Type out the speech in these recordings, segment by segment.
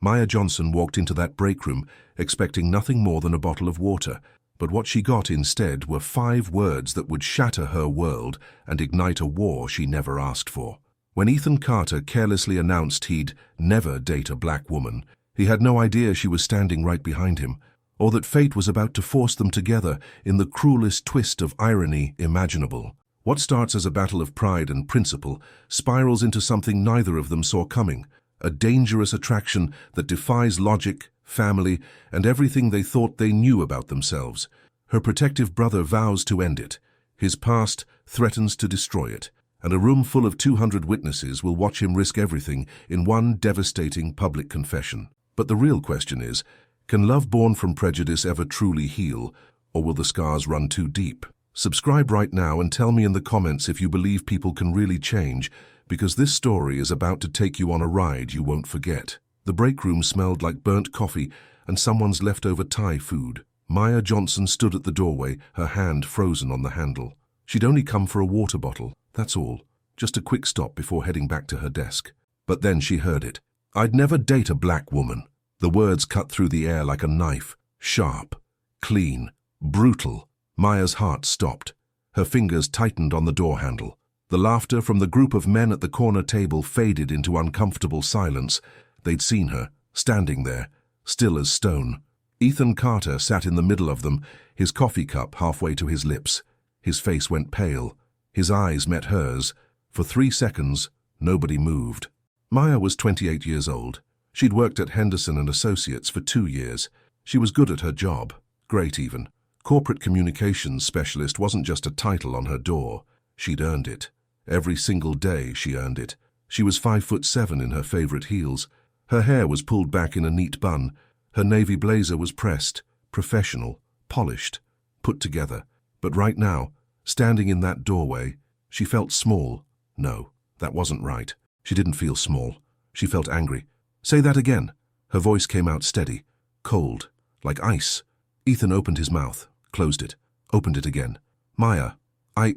Maya Johnson walked into that break room expecting nothing more than a bottle of water, but what she got instead were 5 words that would shatter her world and ignite a war she never asked for. When Ethan Carter carelessly announced he'd never date a black woman, he had no idea she was standing right behind him, or that fate was about to force them together in the cruelest twist of irony imaginable. What starts as a battle of pride and principle spirals into something neither of them saw coming, a dangerous attraction that defies logic, family, and everything they thought they knew about themselves. Her protective brother vows to end it. His past threatens to destroy it, and a room full of 200 witnesses will watch him risk everything in one devastating public confession. But the real question is, can love born from prejudice ever truly heal, or will the scars run too deep? Subscribe right now and tell me in the comments if you believe people can really change, because this story is about to take you on a ride you won't forget. The break room smelled like burnt coffee and someone's leftover Thai food. Maya Johnson stood at the doorway, her hand frozen on the handle. She'd only come for a water bottle, that's all. Just a quick stop before heading back to her desk. But then she heard it. "I'd never date a black woman." The words cut through the air like a knife. Sharp, clean, brutal. Maya's heart stopped. Her fingers tightened on the door handle. The laughter from the group of men at the corner table faded into uncomfortable silence. They'd seen her, standing there, still as stone. Ethan Carter sat in the middle of them, his coffee cup halfway to his lips. His face went pale. His eyes met hers. For 3 seconds, nobody moved. Maya was 28 years old. She'd worked at Henderson and Associates for 2 years. She was good at her job. Great even. Corporate communications specialist wasn't just a title on her door. She'd earned it. Every single day she earned it. She was 5'7" in her favorite heels. Her hair was pulled back in a neat bun. Her navy blazer was pressed, professional, polished, put together. But right now, standing in that doorway, she felt small. No, that wasn't right. She didn't feel small. She felt angry. "Say that again." Her voice came out steady, cold, like ice. Ethan opened his mouth, closed it, opened it again. "Maya, I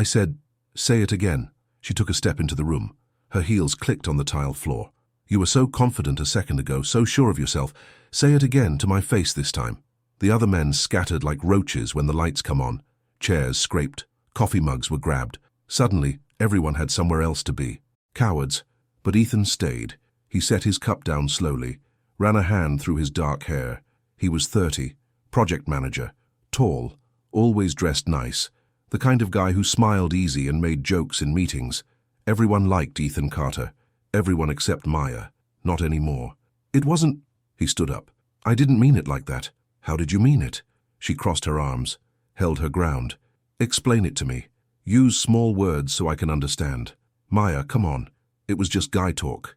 said, say it again." She took a step into the room. Her heels clicked on the tile floor. "You were so confident a second ago, so sure of yourself. Say it again to my face this time." The other men scattered like roaches when the lights come on. Chairs scraped. Coffee mugs were grabbed. Suddenly, everyone had somewhere else to be. Cowards. But Ethan stayed. He set his cup down slowly, ran a hand through his dark hair. He was 30, project manager, tall, always dressed nice, the kind of guy who smiled easy and made jokes in meetings. Everyone liked Ethan Carter. Everyone except Maya. Not anymore. "It wasn't..." He stood up. "I didn't mean it like that." "How did you mean it?" She crossed her arms, held her ground. "Explain it to me. Use small words so I can understand." "Maya, come on. It was just guy talk."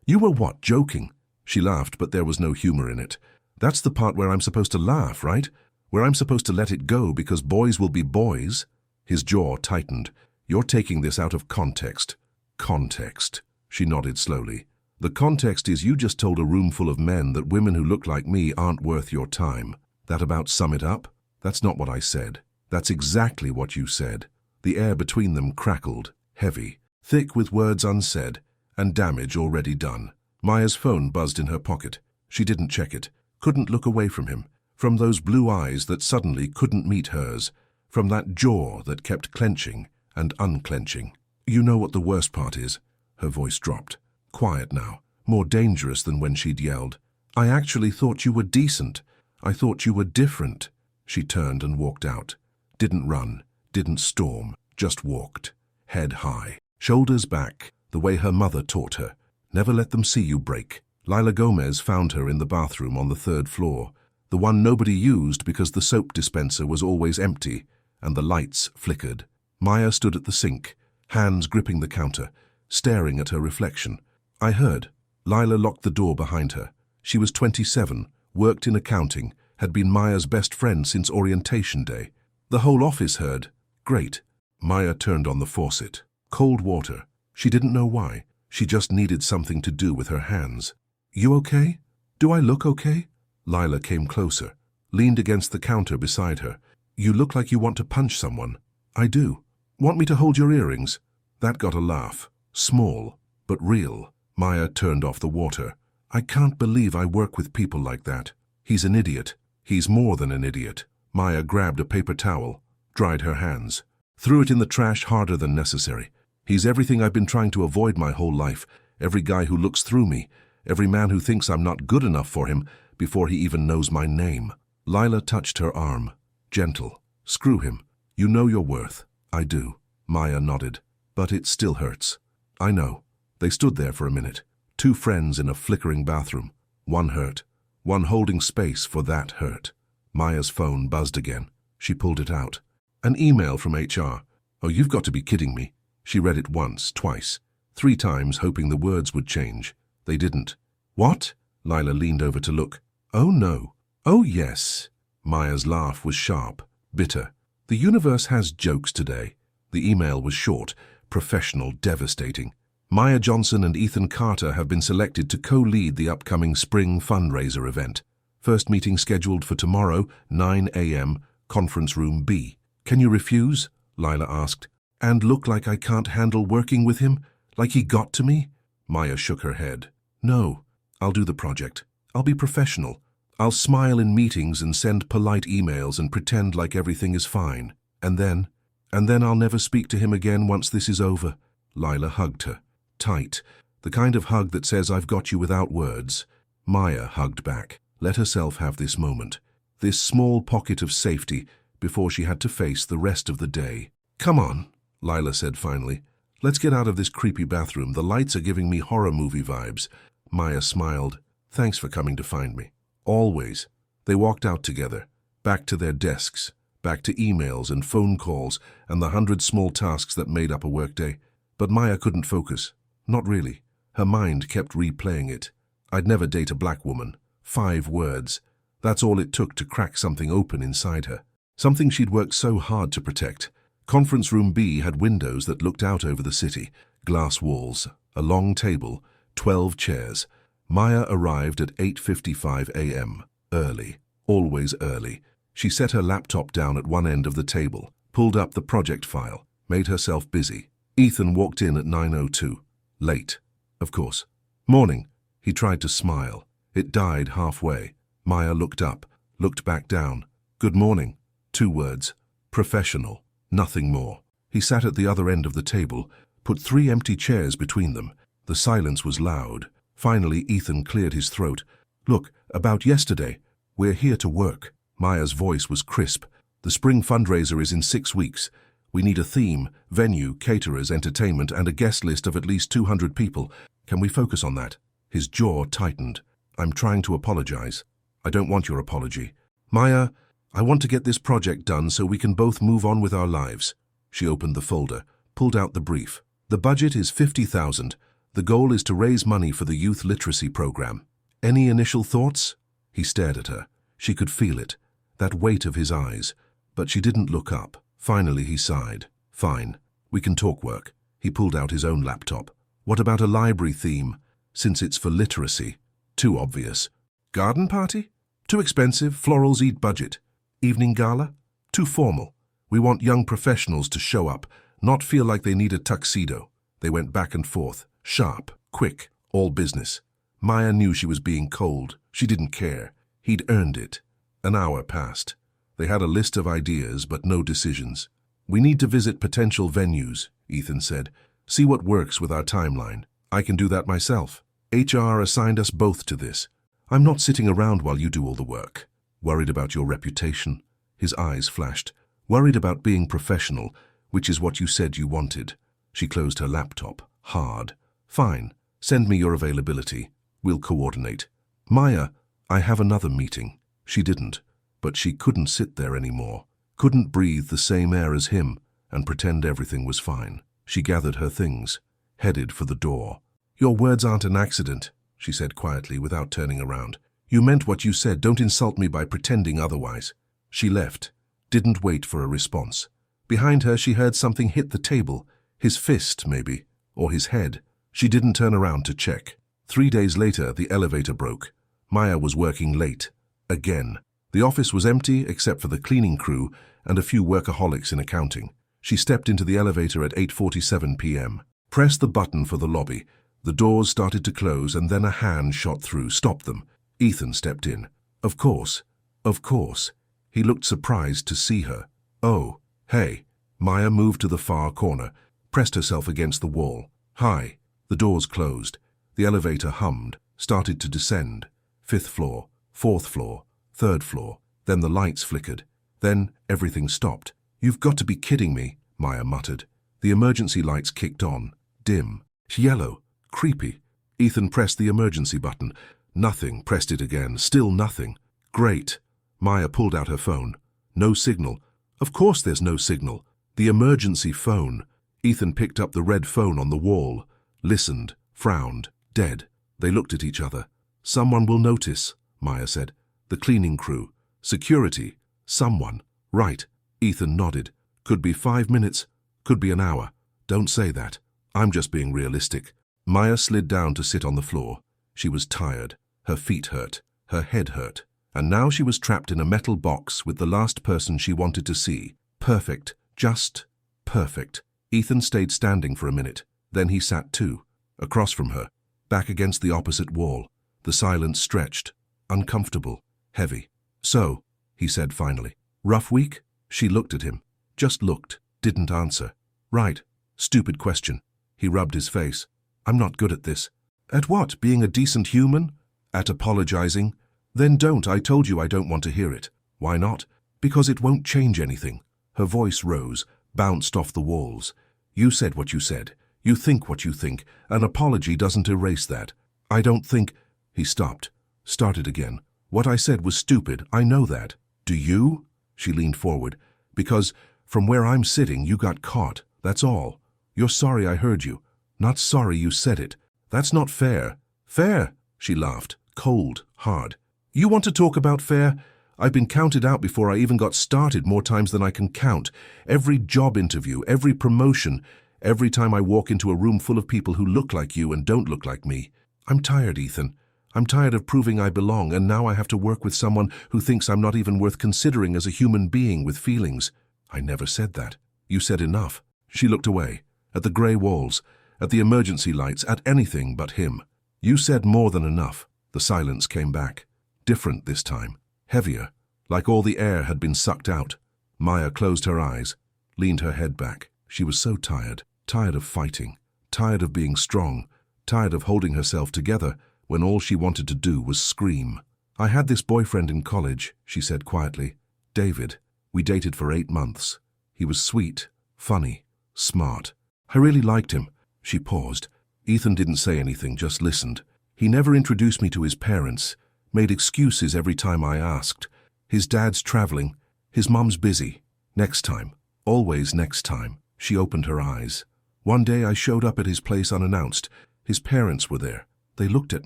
You were what, joking?" She laughed, but there was no humor in it. "That's the part where I'm supposed to laugh, right? Where I'm supposed to let it go because boys will be boys?" His jaw tightened. "You're taking this out of context." "Context?" She nodded slowly. "The context is you just told a room full of men that women who look like me aren't worth your time. That about sum it up?" "That's not what I said." "That's exactly what you said." The air between them crackled, heavy, thick with words unsaid, and damage already done. Maya's phone buzzed in her pocket. She didn't check it, couldn't look away from him, from those blue eyes that suddenly couldn't meet hers, from that jaw that kept clenching and unclenching. "You know what the worst part is?" Her voice dropped. Quiet now, more dangerous than when she'd yelled. "I actually thought you were decent. I thought you were different." She turned and walked out. Didn't run, didn't storm, just walked. Head high, shoulders back, the way her mother taught her. Never let them see you break. Lila Gomez found her in the bathroom on the 3rd floor, the one nobody used because the soap dispenser was always empty and the lights flickered. Maya stood at the sink, hands gripping the counter, staring at her reflection. "I heard." Lila locked the door behind her. She was 27, worked in accounting, had been Maya's best friend since orientation day. The whole office heard. Great. Maya turned on the faucet. Cold water. She didn't know why. She just needed something to do with her hands. "You okay? Do I look okay?" Lila came closer, leaned against the counter beside her. "You look like you want to punch someone." "I do." "Want me to hold your earrings?" That got a laugh. Small, but real. Maya turned off the water. I can't believe I work with people like that. He's an idiot. He's more than an idiot. Maya grabbed a paper towel, dried her hands, threw it in the trash harder than necessary. He's everything I've been trying to avoid my whole life. Every guy who looks through me. Every man who thinks I'm not good enough for him before he even knows my name. Lila touched her arm. Gentle. Screw him. You know your worth. I do. Maya nodded. But it still hurts. I know. They stood there for a minute. Two friends in a flickering bathroom. One hurt. One holding space for that hurt. Maya's phone buzzed again. She pulled it out. An email from HR. Oh, you've got to be kidding me. She read it once, twice, 3 times, hoping the words would change. They didn't. What? Lila leaned over to look. Oh, no. Oh, yes. Maya's laugh was sharp, bitter. The universe has jokes today. The email was short, professional, devastating. Maya Johnson and Ethan Carter have been selected to co-lead the upcoming spring fundraiser event. First meeting scheduled for tomorrow, 9 a.m., conference room B. Can you refuse? Lila asked. And look like I can't handle working with him? Like he got to me? Maya shook her head. No, I'll do the project. I'll be professional. I'll smile in meetings and send polite emails and pretend like everything is fine. And then I'll never speak to him again once this is over. Lila hugged her. Tight. The kind of hug that says I've got you without words. Maya hugged back. Let herself have this moment. This small pocket of safety before she had to face the rest of the day. Come on, Lila said finally. Let's get out of this creepy bathroom. The lights are giving me horror movie vibes. Maya smiled. Thanks for coming to find me. Always. They walked out together, back to their desks, back to emails and phone calls and the 100 small tasks that made up a workday. But Maya couldn't focus. Not really. Her mind kept replaying it. I'd never date a black woman. 5 words. That's all it took to crack something open inside her. Something she'd worked so hard to protect. Conference room B had windows that looked out over the city, glass walls, a long table, 12 chairs. Maya arrived at 8:55 a.m. Early. Always early. She set her laptop down at one end of the table, pulled up the project file, made herself busy. Ethan walked in at 9:02. Late, of course. Morning. He tried to smile. It died halfway. Maya looked up, looked back down. Good morning. 2 words. Professional. Nothing more. He sat at the other end of the table, put 3 empty chairs between them. The silence was loud. Finally, Ethan cleared his throat. Look, about yesterday. We're here to work. Maya's voice was crisp. The spring fundraiser is in 6 weeks. We need a theme, venue, caterers, entertainment, and a guest list of at least 200 people. Can we focus on that? His jaw tightened. I'm trying to apologize. I don't want your apology. Maya, I want to get this project done so we can both move on with our lives. She opened the folder, pulled out the brief. The budget is $50,000. The goal is to raise money for the youth literacy program. Any initial thoughts? He stared at her. She could feel it, that weight of his eyes. But she didn't look up. Finally, he sighed. Fine. We can talk work. He pulled out his own laptop. What about a library theme? Since it's for literacy. Too obvious. Garden party? Too expensive. Florals eat budget. Evening gala? Too formal. We want young professionals to show up, not feel like they need a tuxedo. They went back and forth. Sharp, quick, all business. Maya knew she was being cold. She didn't care. He'd earned it. An hour passed. They had a list of ideas, but no decisions. We need to visit potential venues, Ethan said. See what works with our timeline. I can do that myself. HR assigned us both to this. I'm not sitting around while you do all the work. Worried about your reputation? His eyes flashed. Worried about being professional, which is what you said you wanted. She closed her laptop. Hard. Fine. Send me your availability. We'll coordinate. Maya, I have another meeting. She didn't, but she couldn't sit there anymore. Couldn't breathe the same air as him and pretend everything was fine. She gathered her things, headed for the door. Your words aren't an accident, she said quietly without turning around. You meant what you said. Don't insult me by pretending otherwise. She left, didn't wait for a response. Behind her, she heard something hit the table. His fist, maybe, or his head. She didn't turn around to check. 3 days later, the elevator broke. Maya was working late. Again. The office was empty except for the cleaning crew and a few workaholics in accounting. She stepped into the elevator at 8:47 p.m. Pressed the button for the lobby. The doors started to close and then a hand shot through, stopped them. Ethan stepped in. Of course. Of course. He looked surprised to see her. Oh, hey. Maya moved to the far corner, pressed herself against the wall. Hi. The doors closed. The elevator hummed, started to descend. 5th floor, 4th floor, 3rd floor. Then the lights flickered. Then everything stopped. You've got to be kidding me, Maya muttered. The emergency lights kicked on. Dim. Yellow. Creepy. Ethan pressed the emergency button. Nothing. Pressed it again. Still nothing. Great. Maya pulled out her phone. No signal. Of course there's no signal. The emergency phone. Ethan picked up the red phone on the wall. Listened. Frowned. Dead. They looked at each other. Someone will notice, Maya said. The cleaning crew. Security. Someone. Right. Ethan nodded. Could be 5 minutes. Could be an hour. Don't say that. I'm just being realistic. Maya slid down to sit on the floor. She was tired. Her feet hurt. Her head hurt. And now she was trapped in a metal box with the last person she wanted to see. Perfect. Just perfect. Ethan stayed standing for a minute. Then he sat too, across from her, back against the opposite wall. The silence stretched. Uncomfortable. Heavy. So, he said finally. Rough week? She looked at him. Just looked. Didn't answer. Right. Stupid question. He rubbed his face. I'm not good at this. At what? Being a decent human? At apologizing? Then don't. I told you I don't want to hear it. Why not? Because it won't change anything. Her voice rose, bounced off the walls. You said what you said. You think what you think. An apology doesn't erase that. I don't think... He stopped. Started again. What I said was stupid. I know that. Do you? She leaned forward. Because from where I'm sitting, you got caught. That's all. You're sorry I heard you. Not sorry you said it. That's not fair. Fair? She laughed. Cold. Hard. You want to talk about fair? I've been counted out before I even got started more times than I can count. Every job interview, every promotion, every time I walk into a room full of people who look like you and don't look like me. I'm tired, Ethan. I'm tired of proving I belong, and now I have to work with someone who thinks I'm not even worth considering as a human being with feelings. I never said that. You said enough. She looked away, at the grey walls, at the emergency lights, at anything but him. You said more than enough. The silence came back. Different this time. Heavier, like all the air had been sucked out. Maya closed her eyes, leaned her head back. She was so tired, tired of fighting, tired of being strong, tired of holding herself together when all she wanted to do was scream. I had this boyfriend in college, she said quietly. David. We dated for 8 months. He was sweet, funny, smart. I really liked him. She paused. Ethan didn't say anything, just listened. He never introduced me to his parents, made excuses every time I asked. His dad's traveling, his mum's busy. Next time, always next time. She opened her eyes. One day I showed up at his place unannounced. His parents were there. They looked at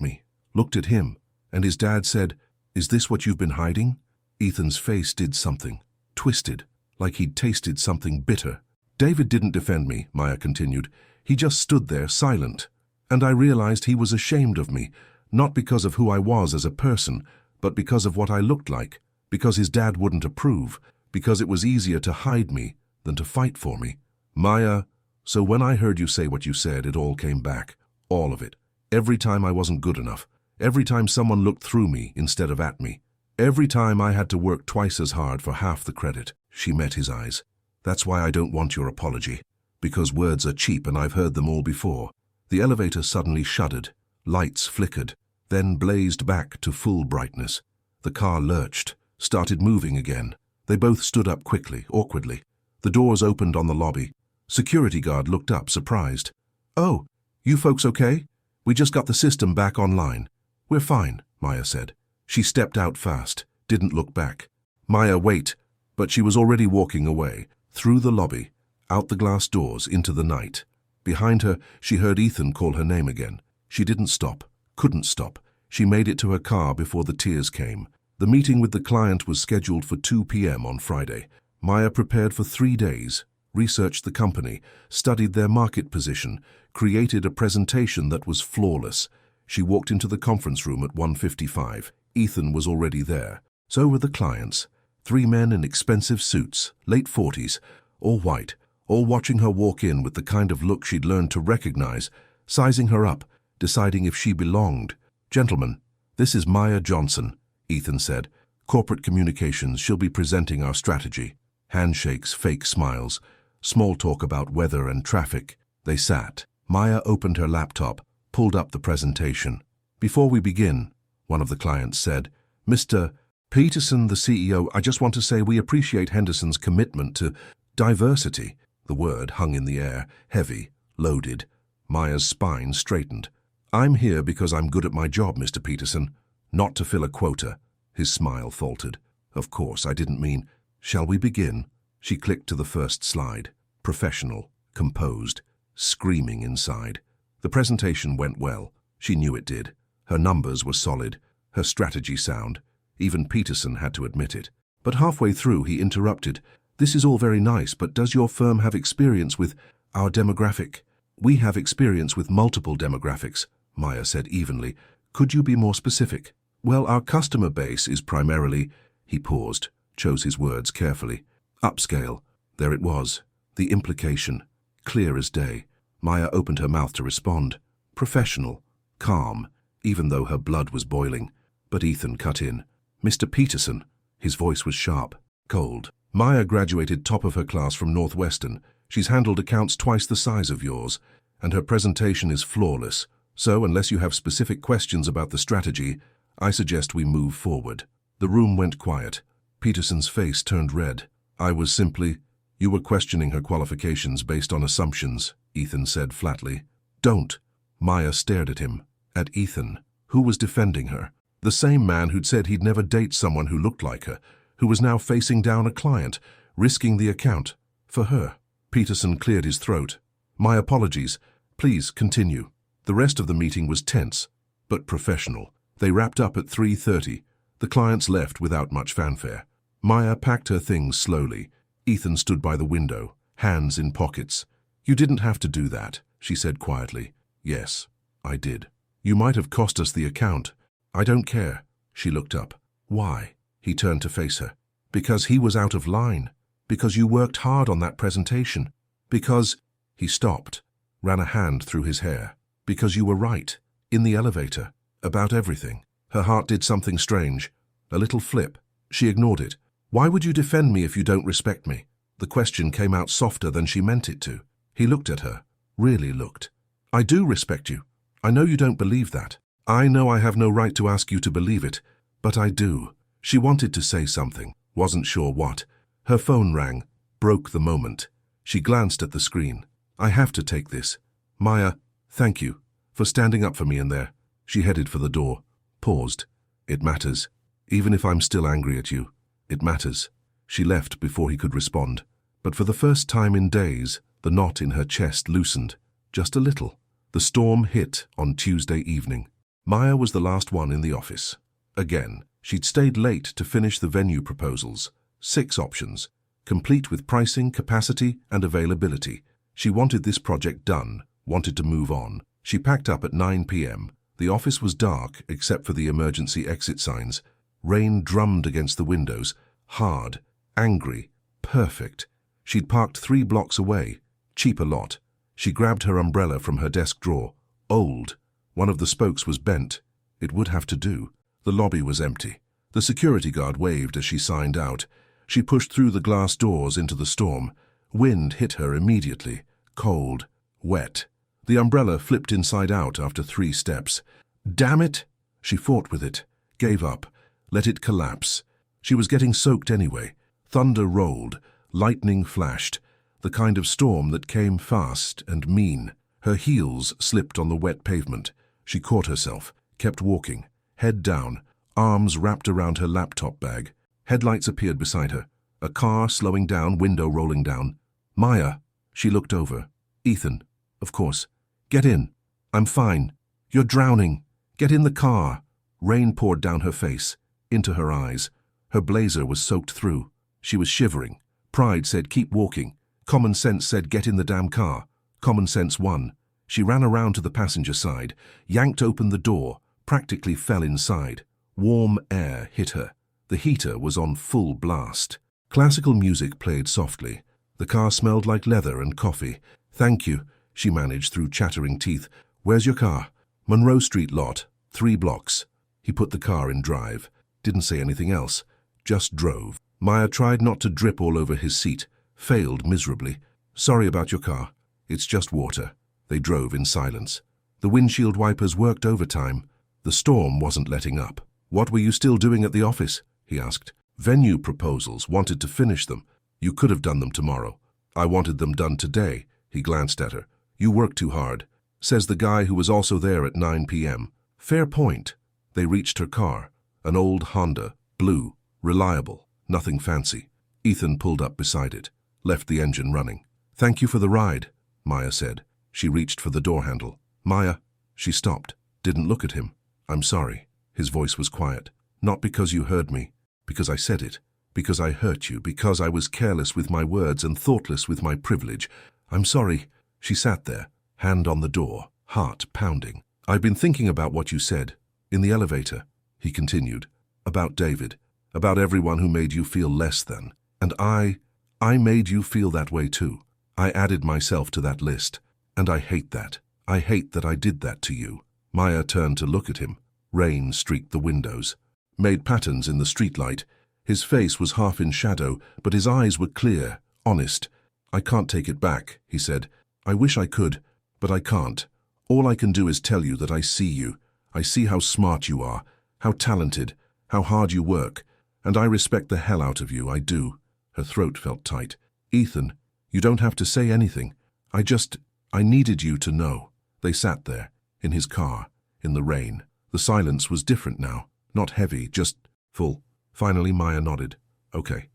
me, looked at him, and his dad said, "Is this what you've been hiding?" Ethan's face did something, twisted, like he'd tasted something bitter. David didn't defend me, Maya continued. He just stood there, silent. And I realized he was ashamed of me, not because of who I was as a person, but because of what I looked like, because his dad wouldn't approve, because it was easier to hide me than to fight for me. Maya, so when I heard you say what you said, it all came back, all of it. Every time I wasn't good enough, every time someone looked through me instead of at me, every time I had to work twice as hard for half the credit. She met his eyes. That's why I don't want your apology, because words are cheap and I've heard them all before. The elevator suddenly shuddered, lights flickered, then blazed back to full brightness. The car lurched, started moving again. They both stood up quickly, awkwardly. The doors opened on the lobby. Security guard looked up, surprised. "Oh, you folks okay? We just got the system back online." "We're fine," Maya said. She stepped out fast, didn't look back. "Maya, wait." But she was already walking away, through the lobby, out the glass doors, into the night. Behind her, she heard Ethan call her name again. She didn't stop, couldn't stop. She made it to her car before the tears came. The meeting with the client was scheduled for 2 p.m. on Friday. Maya prepared for 3 days, researched the company, studied their market position, created a presentation that was flawless. She walked into the conference room at 1:55. Ethan was already there. So were the clients. 3 men in expensive suits, late 40s, all white, all watching her walk in with the kind of look she'd learned to recognize, sizing her up, deciding if she belonged. "Gentlemen, this is Maya Johnson," Ethan said. "Corporate communications. She'll be presenting our strategy." Handshakes, fake smiles, small talk about weather and traffic. They sat. Maya opened her laptop, pulled up the presentation. "Before we begin," one of the clients said, "Mr. Peterson, the CEO, I just want to say we appreciate Henderson's commitment to diversity." The word hung in the air, heavy, loaded. Maya's spine straightened. "I'm here because I'm good at my job, Mr. Peterson, not to fill a quota." His smile faltered. "Of course, I didn't mean—" "Shall we begin?" She clicked to the first slide. Professional, composed, screaming inside. The presentation went well. She knew it did. Her numbers were solid, her strategy sound. Even Peterson had to admit it. But halfway through, he interrupted. "This is all very nice, but does your firm have experience with our demographic?" "We have experience with multiple demographics," Maya said evenly. "Could you be more specific?" "Well, our customer base is primarily—" He paused, chose his words carefully. "Upscale." There it was, the implication, clear as day. Maya opened her mouth to respond. "Professional, calm, even though her blood was boiling." But Ethan cut in. "Mr. Peterson." His voice was sharp, cold. "Maya graduated top of her class from Northwestern. She's handled accounts twice the size of yours, and her presentation is flawless. So, unless you have specific questions about the strategy, I suggest we move forward." The room went quiet. Peterson's face turned red. "I was simply—" "You were questioning her qualifications based on assumptions," Ethan said flatly. "Don't." Maya stared at him, at Ethan. Who was defending her? The same man who'd said he'd never date someone who looked like her, who was now facing down a client, risking the account. For her. Peterson cleared his throat. "My apologies. Please continue." The rest of the meeting was tense, but professional. They wrapped up at 3:30. The clients left without much fanfare. Maya packed her things slowly. Ethan stood by the window, hands in pockets. "You didn't have to do that," she said quietly. "Yes, I did. You might have cost us the account." "I don't care." She looked up. "Why?" He turned to face her. "Because he was out of line. Because you worked hard on that presentation. Because—" He stopped, ran a hand through his hair. "Because you were right, in the elevator, about everything." Her heart did something strange, a little flip. She ignored it. "Why would you defend me if you don't respect me?" The question came out softer than she meant it to. He looked at her, really looked. "I do respect you. I know you don't believe that. I know I have no right to ask you to believe it, but I do." She wanted to say something, wasn't sure what. Her phone rang, broke the moment. She glanced at the screen. "I have to take this. Maya, thank you for standing up for me in there." She headed for the door, paused. "It matters. Even if I'm still angry at you, it matters." She left before he could respond. But for the first time in days, the knot in her chest loosened, just a little. The storm hit on Tuesday evening. Maya was the last one in the office. Again, she'd stayed late to finish the venue proposals. 6 options, complete with pricing, capacity, and availability. She wanted this project done, wanted to move on. She packed up at 9 p.m. The office was dark except for the emergency exit signs. Rain drummed against the windows, hard, angry, perfect. She'd parked 3 blocks away, cheaper lot. She grabbed her umbrella from her desk drawer. Old. One of the spokes was bent. It would have to do. The lobby was empty. The security guard waved as she signed out. She pushed through the glass doors into the storm. Wind hit her immediately. Cold. Wet. The umbrella flipped inside out after 3 steps. Damn it! She fought with it. Gave up. Let it collapse. She was getting soaked anyway. Thunder rolled. Lightning flashed. The kind of storm that came fast and mean. Her heels slipped on the wet pavement. She caught herself, kept walking, head down, arms wrapped around her laptop bag. Headlights appeared beside her. A car slowing down, window rolling down. "Maya." She looked over. "Ethan. Of course. Get in." "I'm fine." "You're drowning. Get in the car." Rain poured down her face, into her eyes. Her blazer was soaked through. She was shivering. Pride said keep walking. Common sense said get in the damn car. Common sense won. She ran around to the passenger side, yanked open the door, practically fell inside. Warm air hit her. The heater was on full blast. Classical music played softly. The car smelled like leather and coffee. "Thank you," she managed through chattering teeth. "Where's your car?" Monroe Street lot, 3 blocks. He put the car in drive. Didn't say anything else. Just drove. Maya tried not to drip all over his seat. Failed miserably. Sorry about your car. It's just water. They drove in silence. The windshield wipers worked overtime. The storm wasn't letting up. What were you still doing at the office? He asked. Venue proposals. Wanted to finish them. You could have done them tomorrow. I wanted them done today. He glanced at her. You work too hard. Says the guy who was also there at 9 p.m. Fair point. They reached her car. An old Honda, blue, reliable, nothing fancy. Ethan pulled up beside it, left the engine running. Thank you for the ride, Maya said. She reached for the door handle. Maya, she stopped, didn't look at him. I'm sorry. His voice was quiet. Not because you heard me, because I said it, because I hurt you, because I was careless with my words and thoughtless with my privilege. I'm sorry. She sat there, hand on the door, heart pounding. I've been thinking about what you said, in the elevator, he continued, about David, about everyone who made you feel less than. And I made you feel that way too. I added myself to that list, and I hate that. I hate that I did that to you. Maya turned to look at him. Rain streaked the windows, made patterns in the streetlight. His face was half in shadow, but his eyes were clear, honest. I can't take it back, he said. I wish I could, but I can't. All I can do is tell you that I see you. I see how smart you are, how talented, how hard you work, and I respect the hell out of you, I do. Her throat felt tight. Ethan, you don't have to say anything. I needed you to know. They sat there, in his car, in the rain. The silence was different now, not heavy, just full. Finally, Maya nodded. Okay.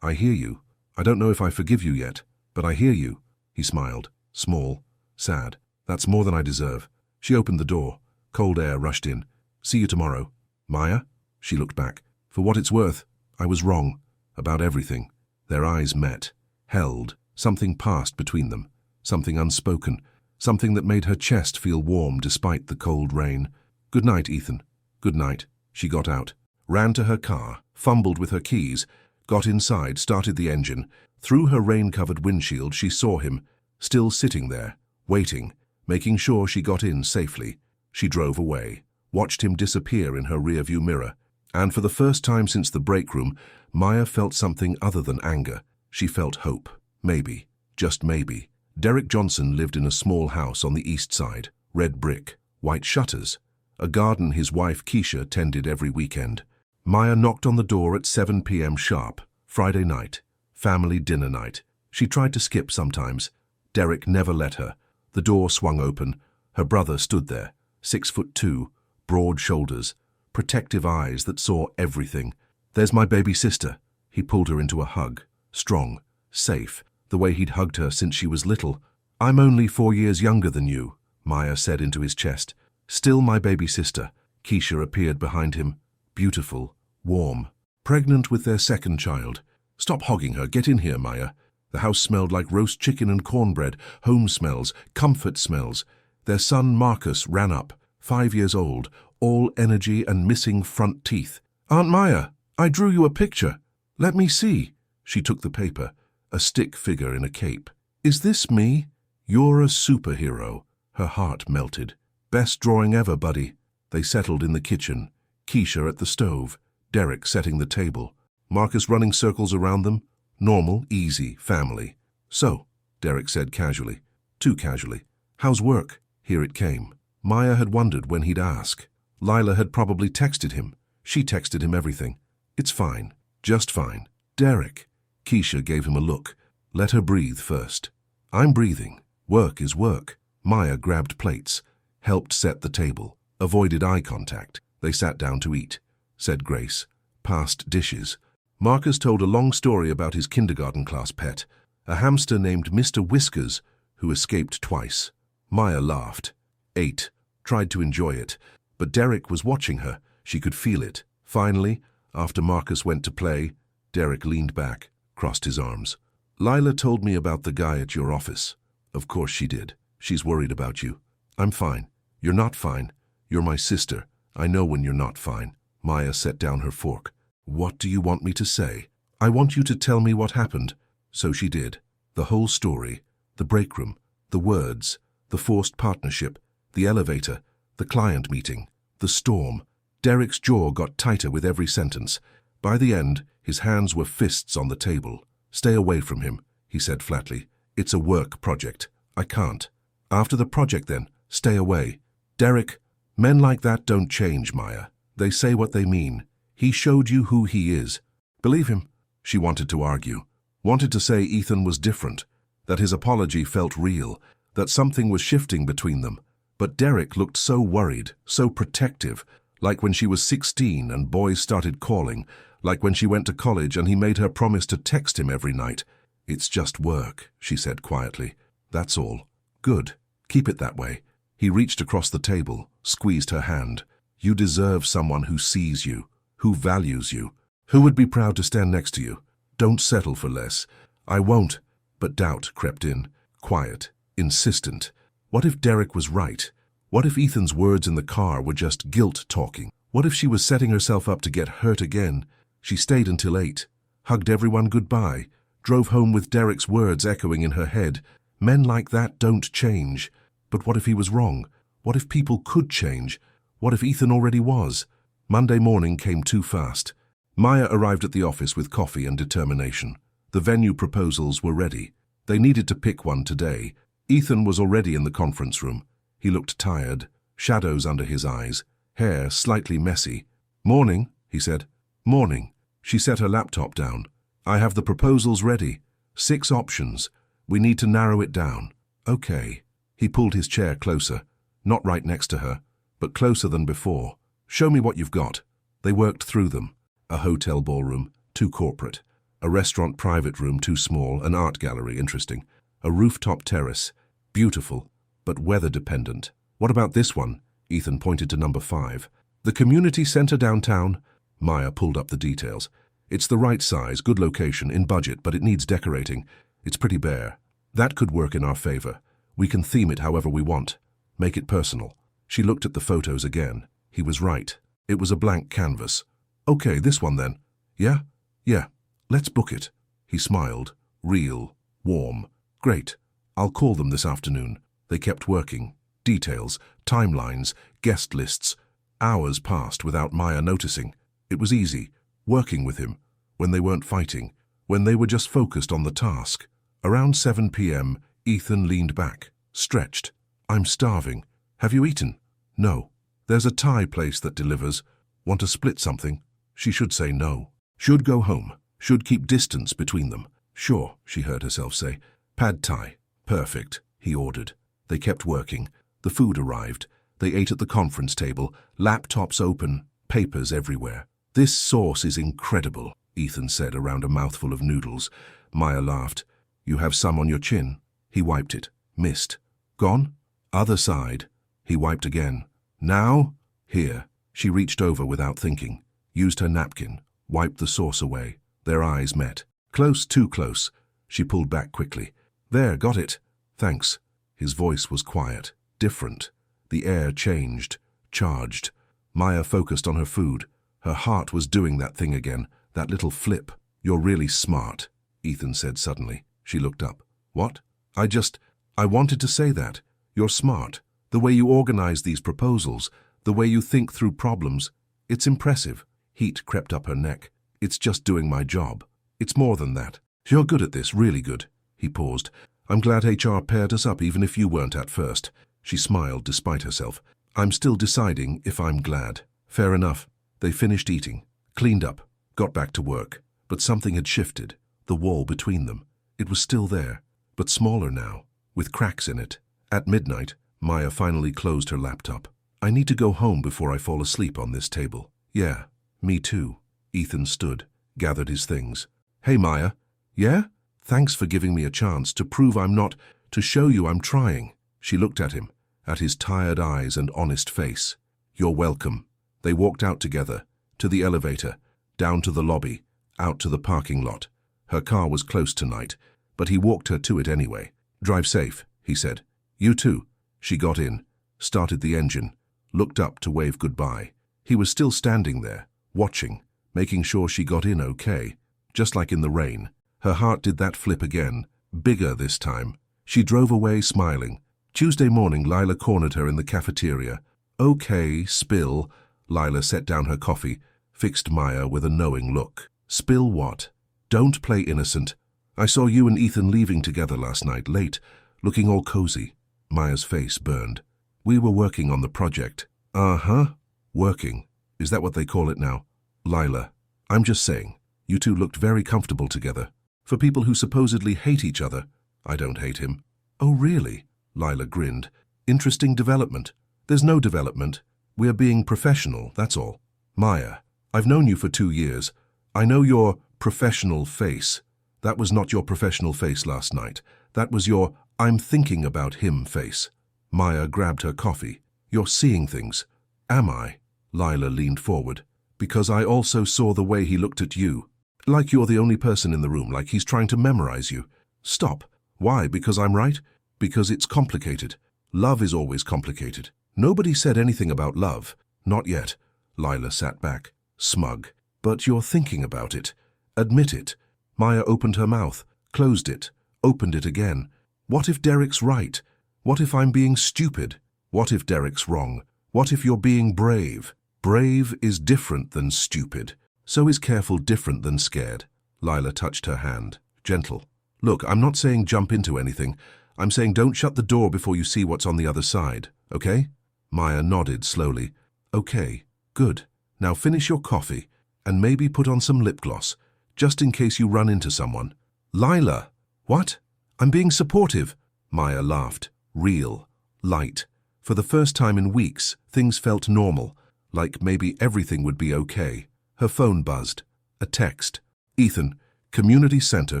I hear you. I don't know if I forgive you yet, but I hear you. He smiled, small, sad. That's more than I deserve. She opened the door. Cold air rushed in. See you tomorrow. Maya? She looked back. For what it's worth, I was wrong. About everything. Their eyes met, held. Something passed between them. Something unspoken. Something that made her chest feel warm despite the cold rain. Good night, Ethan. Good night. She got out, ran to her car, fumbled with her keys, got inside, started the engine. Through her rain-covered windshield, she saw him, still sitting there, waiting, making sure she got in safely. She drove away, watched him disappear in her rearview mirror. And for the first time since the break room, Maya felt something other than anger. She felt hope. Maybe, just maybe. Derek Johnson lived in a small house on the east side, red brick, white shutters, a garden his wife Keisha tended every weekend. Maya knocked on the door at 7 p.m. sharp, Friday night, family dinner night. She tried to skip sometimes. Derek never let her. The door swung open. Her brother stood there, 6'2", broad shoulders, protective eyes that saw everything. There's my baby sister. He pulled her into a hug, strong, safe, the way he'd hugged her since she was little. I'm only 4 years younger than you, Maya said into his chest. Still my baby sister. Keisha appeared behind him, beautiful, warm, pregnant with their second child. Stop hogging her. Get in here, Maya. The house smelled like roast chicken and cornbread, home smells, comfort smells. Their son Marcus ran up, 5 years old, all energy and missing front teeth. Aunt Maya, I drew you a picture. Let me see. She took the paper, a stick figure in a cape. Is this me? You're a superhero. Her heart melted. Best drawing ever, buddy. They settled in the kitchen, Keisha at the stove, Derek setting the table, Marcus running circles around them. Normal, easy, family. So, Derek said casually, too casually. How's work? Here it came. Maya had wondered when he'd ask. Lila had probably texted him. She texted him everything. It's fine. Just fine. Derek. Keisha gave him a look. Let her breathe first. I'm breathing. Work is work. Maya grabbed plates, helped set the table, avoided eye contact. They sat down to eat, said grace, passed dishes. Marcus told a long story about his kindergarten class pet, a hamster named Mr. Whiskers, who escaped twice. Maya laughed, ate, tried to enjoy it, but Derek was watching her. She could feel it. Finally, after Marcus went to play, Derek leaned back, crossed his arms. Lila told me about the guy at your office. Of course she did. She's worried about you. I'm fine. You're not fine. You're my sister. I know when you're not fine. Maya set down her fork. What do you want me to say? I want you to tell me what happened. So she did. The whole story. The break room. The words. The forced partnership. The elevator, the client meeting, the storm. Derek's jaw got tighter with every sentence. By the end, his hands were fists on the table. "Stay away from him," he said flatly. "It's a work project. I can't." "After the project then, stay away." "Derek, men like that don't change, Maya. They say what they mean. He showed you who he is. Believe him." She wanted to argue, wanted to say Ethan was different, that his apology felt real, that something was shifting between them. But Derek looked so worried, so protective, like when she was 16 and boys started calling, like when she went to college and he made her promise to text him every night. "It's just work," she said quietly. "That's all." "Good. Keep it that way." He reached across the table, squeezed her hand. "You deserve someone who sees you, who values you, who would be proud to stand next to you. Don't settle for less." "I won't." But doubt crept in, quiet, insistent. What if Derek was right? What if Ethan's words in the car were just guilt talking? What if she was setting herself up to get hurt again? She stayed until 8, hugged everyone goodbye, drove home with Derek's words echoing in her head. Men like that don't change. But what if he was wrong? What if people could change? What if Ethan already was? Monday morning came too fast. Maya arrived at the office with coffee and determination. The venue proposals were ready. They needed to pick one today. Ethan was already in the conference room. He looked tired, shadows under his eyes, hair slightly messy. "Morning," he said. "Morning." She set her laptop down. "I have the proposals ready. 6 options. We need to narrow it down." "Okay." He pulled his chair closer, not right next to her, but closer than before. "Show me what you've got." They worked through them. A hotel ballroom, too corporate. A restaurant private room, too small. An art gallery, interesting. A rooftop terrace, beautiful, but weather-dependent. "What about this one?" Ethan pointed to number 5. "The community center downtown." Maya pulled up the details. "It's the right size, good location, in budget, but it needs decorating. It's pretty bare. That could work in our favor. We can theme it however we want. Make it personal." She looked at the photos again. He was right. It was a blank canvas. "Okay, this one then." "Yeah? Yeah. Let's book it." He smiled. Real. Warm. "Great. I'll call them this afternoon." They kept working. Details, timelines, guest lists. Hours passed without Maya noticing. It was easy, working with him, when they weren't fighting, when they were just focused on the task. Around 7 p.m., Ethan leaned back, stretched. "I'm starving. Have you eaten?" "No." "There's a Thai place that delivers. Want to split something?" She should say no. Should go home. Should keep distance between them. "Sure," she heard herself say. "Pad Thai." "Perfect," he ordered. They kept working. The food arrived. They ate at the conference table, laptops open, papers everywhere. "This sauce is incredible," Ethan said around a mouthful of noodles. Maya laughed. "You have some on your chin?" He wiped it. Missed. "Gone?" "Other side." He wiped again. "Now?" "Here." She reached over without thinking, used her napkin, wiped the sauce away. Their eyes met. "Close, too close." She pulled back quickly. "There, got it." "Thanks." His voice was quiet, different. The air changed, charged. Maya focused on her food. Her heart was doing that thing again, that little flip. "You're really smart," Ethan said suddenly. She looked up. "What?" I wanted to say that. You're smart. The way you organize these proposals, the way you think through problems. It's impressive." Heat crept up her neck. "It's just doing my job. It's more than that. You're good at this, really good." He paused. "I'm glad HR paired us up even if you weren't at first." She smiled despite herself. "I'm still deciding if I'm glad." "Fair enough." They finished eating, cleaned up, got back to work. But something had shifted. The wall between them. It was still there, but smaller now, with cracks in it. At midnight, Maya finally closed her laptop. "I need to go home before I fall asleep on this table." "Yeah, me too." Ethan stood, gathered his things. "Hey, Maya." "Yeah? Thanks for giving me a chance to prove I'm not, to show you I'm trying." She looked at him, at his tired eyes and honest face. "You're welcome." They walked out together, to the elevator, down to the lobby, out to the parking lot. Her car was close tonight, but he walked her to it anyway. "Drive safe," he said. "You too." She got in, started the engine, looked up to wave goodbye. He was still standing there, watching, making sure she got in okay, just like in the rain. Her heart did that flip again, bigger this time. She drove away smiling, Tuesday morning, Lila cornered her in the cafeteria. Okay, spill. Lila set down her coffee, fixed Maya with a knowing look. Spill what? Don't play innocent. I saw you and Ethan leaving together last night, late, looking all cozy. Maya's face burned. We were working on the project. Uh-huh. Working. Is that what they call it now? Lila, I'm just saying, you two looked very comfortable together. For people who supposedly hate each other, I don't hate him. Oh, really? Lila grinned. Interesting development. There's no development. We're being professional, that's all. Maya, I've known you for 2 years. I know your professional face. That was not your professional face last night. That was your I'm thinking about him face. Maya grabbed her coffee. You're seeing things. Am I? Lila leaned forward. Because I also saw the way he looked at you. Like you're the only person in the room, like he's trying to memorize you. Stop. Why? Because I'm right? Because it's complicated. Love is always complicated. Nobody said anything about love. Not yet. Lila sat back, smug. But you're thinking about it. Admit it. Maya opened her mouth, closed it, opened it again. What if Derek's right? What if I'm being stupid? What if Derek's wrong? What if you're being brave? Brave is different than stupid. So is careful different than scared. Lila touched her hand. Gentle. Look, I'm not saying jump into anything. I'm saying don't shut the door before you see what's on the other side, okay? Maya nodded slowly. Okay, good. Now finish your coffee, and maybe put on some lip gloss, just in case you run into someone. Lila! What? I'm being supportive. Maya laughed. Real. Light. For the first time in weeks, things felt normal, like maybe everything would be okay. Her phone buzzed. A text. Ethan, Community Center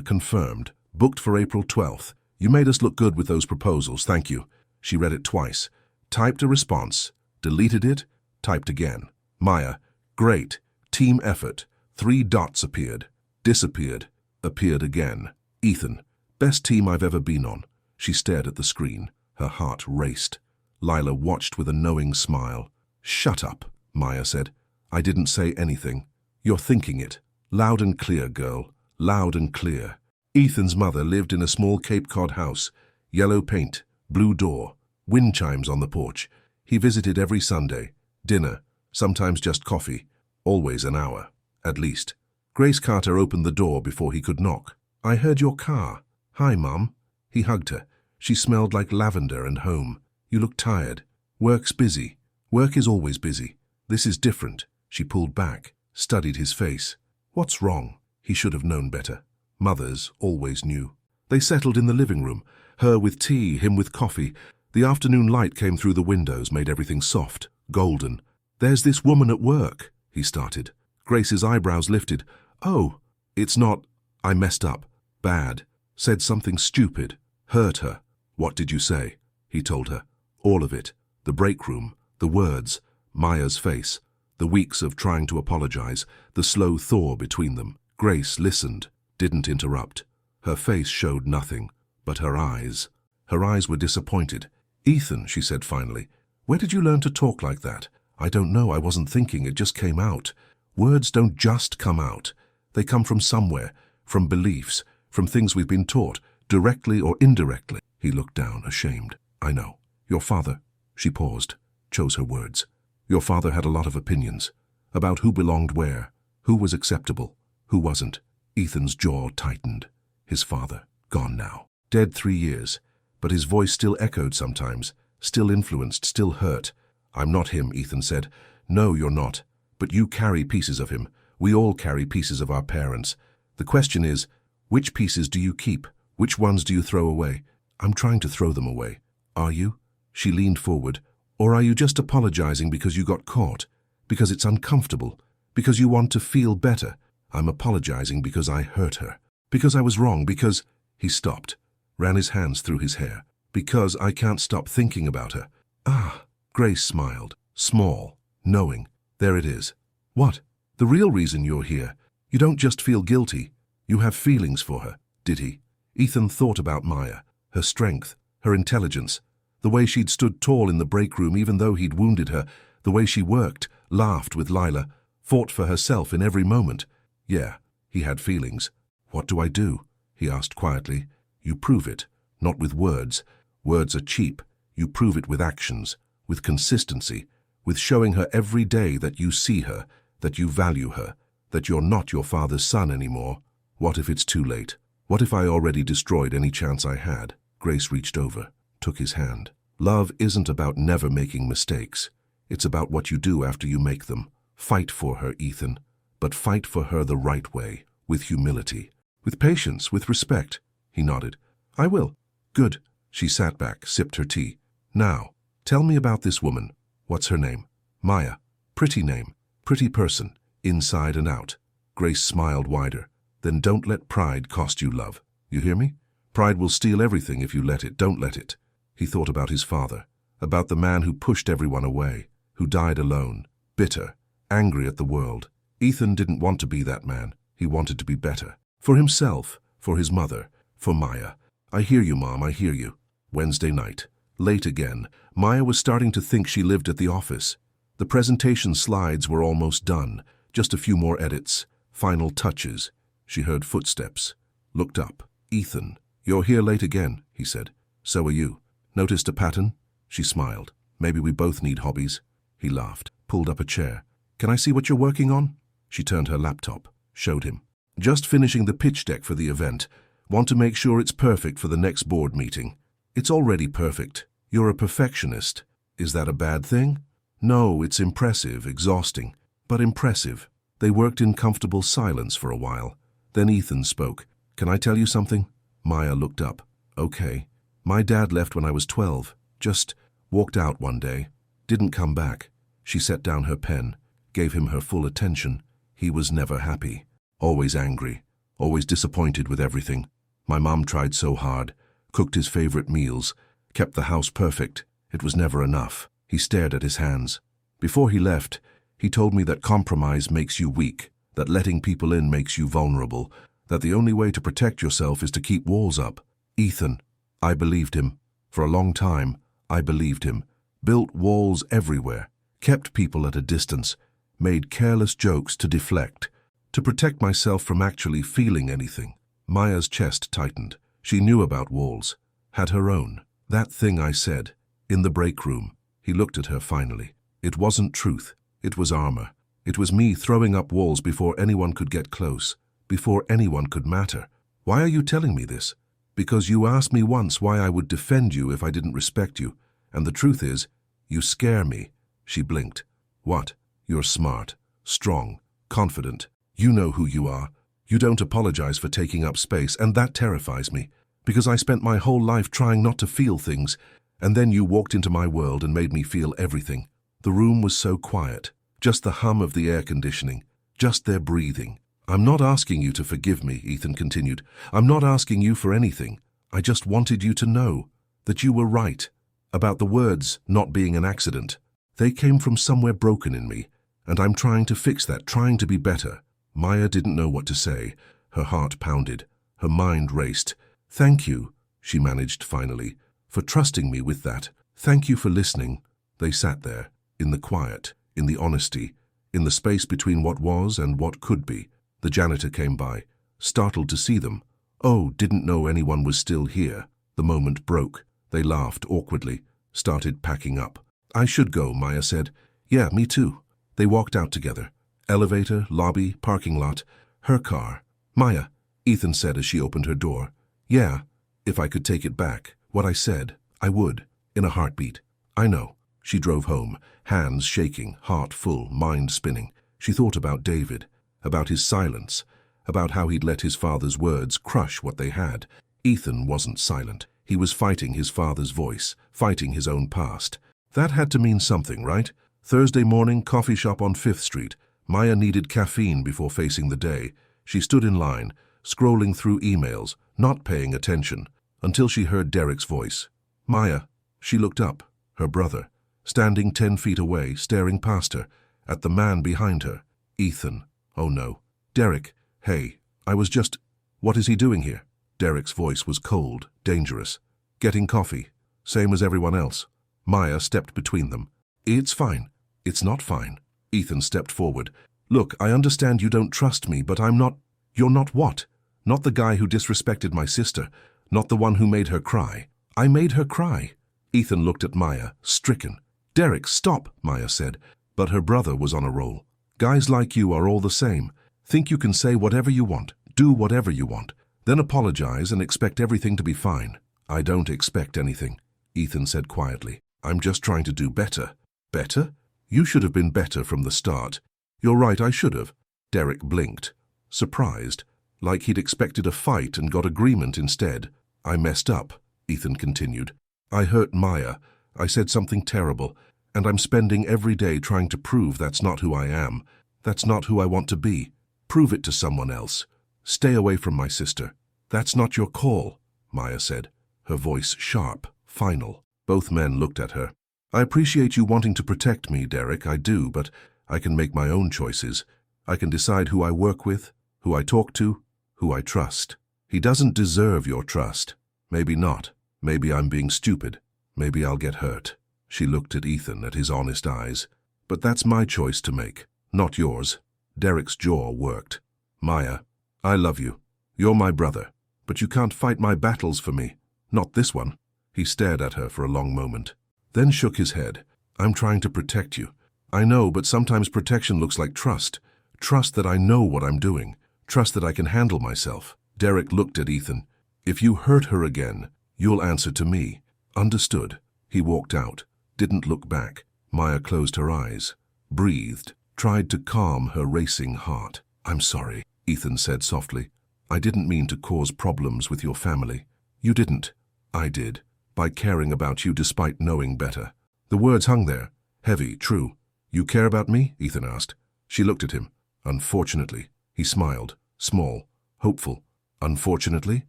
confirmed. Booked for April 12th. You made us look good with those proposals, thank you. She read it twice. Typed a response. Deleted it. Typed again. Maya, great. Team effort. 3 dots appeared. Disappeared. Appeared again. Ethan, best team I've ever been on. She stared at the screen. Her heart raced. Lila watched with a knowing smile. Shut up, Maya said. I didn't say anything. You're thinking it. Loud and clear, girl. Loud and clear. Ethan's mother lived in a small Cape Cod house. Yellow paint, blue door, wind chimes on the porch. He visited every Sunday. Dinner, sometimes just coffee. Always an hour, at least. Grace Carter opened the door before he could knock. I heard your car. Hi, Mum. He hugged her. She smelled like lavender and home. You look tired. Work's busy. Work is always busy. This is different. She pulled back, studied his face. What's wrong? He should have known better. Mothers always knew. They settled in the living room, her with tea, him with coffee. The afternoon light came through the windows, made everything soft, golden. There's this woman at work, he started. Grace's eyebrows lifted. Oh, it's not. I messed up. Bad. Said something stupid. Hurt her. What did you say? He told her. All of it. The break room. The words. Maya's face. The weeks of trying to apologize. The slow thaw between them. Grace listened. Didn't interrupt. Her face showed nothing. But her eyes. Her eyes were disappointed. Ethan, she said finally, where did you learn to talk like that? I don't know. I wasn't thinking. It just came out. Words don't just come out. They come from somewhere. From beliefs. From things we've been taught. Directly or indirectly. He looked down, ashamed. I know. Your father. She paused. Chose her words. Your father had a lot of opinions. About who belonged where. Who was acceptable. Who wasn't. Ethan's jaw tightened. His father. Gone now. Dead 3 years. But his voice still echoed sometimes. Still influenced. Still hurt. I'm not him, Ethan said. No, you're not. But you carry pieces of him. We all carry pieces of our parents. The question is, which pieces do you keep? Which ones do you throw away? I'm trying to throw them away. Are you? She leaned forward. Or are you just apologizing because you got caught? Because it's uncomfortable? Because you want to feel better? I'm apologizing because I hurt her. Because I was wrong. Because... He stopped. Ran his hands through his hair. Because I can't stop thinking about her. Ah, Grace smiled. Small. Knowing. There it is. What? The real reason you're here. You don't just feel guilty. You have feelings for her. Did he? Ethan thought about Maya. Her strength. Her intelligence. The way she'd stood tall in the break room even though he'd wounded her. The way she worked. Laughed with Lila. Fought for herself in every moment. Yeah, he had feelings. What do I do? He asked quietly. You prove it. Not with words. Words are cheap. You prove it with actions, with consistency, with showing her every day that you see her, that you value her, that you're not your father's son anymore. What if it's too late? What if I already destroyed any chance I had? Grace reached over, took his hand. Love isn't about never making mistakes. It's about what you do after you make them. Fight for her, Ethan, but fight for her the right way, with humility, with patience, with respect. He nodded. I will. Good. She sat back, sipped her tea. Now, tell me about this woman. What's her name? Maya. Pretty name. Pretty person. Inside and out. Grace smiled wider. Then don't let pride cost you love. You hear me? Pride will steal everything if you let it. Don't let it. He thought about his father, about the man who pushed everyone away, who died alone, bitter, angry at the world. Ethan didn't want to be that man. He wanted to be better. For himself, for his mother, for Maya. I hear you, Mom, I hear you. Wednesday night. Late again. Maya was starting to think she lived at the office. The presentation slides were almost done. Just a few more edits. Final touches. She heard footsteps. Looked up. Ethan. You're here late again, he said. So are you. Noticed a pattern? She smiled. Maybe we both need hobbies. He laughed. Pulled up a chair. Can I see what you're working on? She turned her laptop. Showed him. Just finishing the pitch deck for the event. Want to make sure it's perfect for the next board meeting. It's already perfect. You're a perfectionist. Is that a bad thing? No, it's impressive, exhausting, but impressive. They worked in comfortable silence for a while. Then Ethan spoke. Can I tell you something? Maya looked up. Okay. My dad left when I was 12. Just walked out one day. Didn't come back. She set down her pen, gave him her full attention. He was never happy. Always angry. Always disappointed with everything. My mom tried so hard. Cooked his favorite meals. Kept the house perfect. It was never enough. He stared at his hands. Before he left, he told me that compromise makes you weak, that letting people in makes you vulnerable, that the only way to protect yourself is to keep walls up. Ethan. I believed him. For a long time, I believed him. Built walls everywhere. Kept people at a distance. Made careless jokes to deflect. To protect myself from actually feeling anything. Maya's chest tightened. She knew about walls. Had her own. That thing I said. In the break room. He looked at her finally. It wasn't truth. It was armor. It was me throwing up walls before anyone could get close. Before anyone could matter. Why are you telling me this? Because you asked me once why I would defend you if I didn't respect you. And the truth is, you scare me. She blinked. What? You're smart, strong, confident. You know who you are. You don't apologize for taking up space, and that terrifies me. Because I spent my whole life trying not to feel things, and then you walked into my world and made me feel everything. The room was so quiet. Just the hum of the air conditioning. Just their breathing. I'm not asking you to forgive me, Ethan continued. I'm not asking you for anything. I just wanted you to know that you were right about the words not being an accident. They came from somewhere broken in me, and I'm trying to fix that, trying to be better. Maya didn't know what to say. Her heart pounded. Her mind raced. Thank you, she managed finally, for trusting me with that. Thank you for listening. They sat there, in the quiet, in the honesty, in the space between what was and what could be. The janitor came by, startled to see them. Oh, didn't know anyone was still here. The moment broke. They laughed awkwardly, started packing up. I should go, Maya said. Yeah, me too. They walked out together. Elevator, lobby, parking lot. Her car. Maya, Ethan said as she opened her door. Yeah, if I could take it back. What I said, I would. In a heartbeat. I know. She drove home, hands shaking, heart full, mind spinning. She thought about David, about his silence, about how he'd let his father's words crush what they had. Ethan wasn't silent. He was fighting his father's voice, fighting his own past. That had to mean something, right? Thursday morning, coffee shop on 5th Street. Maya needed caffeine before facing the day. She stood in line, scrolling through emails, not paying attention, until she heard Derek's voice. Maya. She looked up. Her brother, standing 10 feet away, staring past her, at the man behind her. Ethan. Oh no. Derek. Hey, I was just... What is he doing here? Derek's voice was cold, dangerous. Getting coffee. Same as everyone else. Maya stepped between them. It's fine. It's not fine. Ethan stepped forward. Look, I understand you don't trust me, but I'm not... You're not what? Not the guy who disrespected my sister. Not the one who made her cry. I made her cry. Ethan looked at Maya, stricken. "Derek, stop," Maya said, but her brother was on a roll. "Guys like you are all the same. Think you can say whatever you want, do whatever you want, then apologize and expect everything to be fine." "I don't expect anything," Ethan said quietly. "I'm just trying to do better." "Better? You should have been better from the start." "You're right, I should have." Derek blinked, surprised, like he'd expected a fight and got agreement instead. "I messed up," Ethan continued. "I hurt Maya. I said something terrible, and I'm spending every day trying to prove that's not who I am. That's not who I want to be. Prove it to someone else. Stay away from my sister." "That's not your call," Maya said, her voice sharp, final. Both men looked at her. "I appreciate you wanting to protect me, Derek, I do, but I can make my own choices. I can decide who I work with, who I talk to, who I trust. He doesn't deserve your trust. Maybe not. Maybe I'm being stupid. Maybe I'll get hurt." She looked at Ethan, at his honest eyes. "But that's my choice to make, not yours." Derek's jaw worked. "Maya, I love you. You're my brother. But you can't fight my battles for me. Not this one." He stared at her for a long moment, then shook his head. "I'm trying to protect you. I know, but sometimes protection looks like trust. Trust that I know what I'm doing. Trust that I can handle myself." Derek looked at Ethan. "If you hurt her again, you'll answer to me. Understood?" He walked out, didn't look back. Maya closed her eyes, breathed, tried to calm her racing heart. "I'm sorry," Ethan said softly. "I didn't mean to cause problems with your family." "You didn't. I did, by caring about you despite knowing better." The words hung there, heavy, true. "You care about me?" Ethan asked. She looked at him. "Unfortunately." He smiled, small, hopeful. "Unfortunately?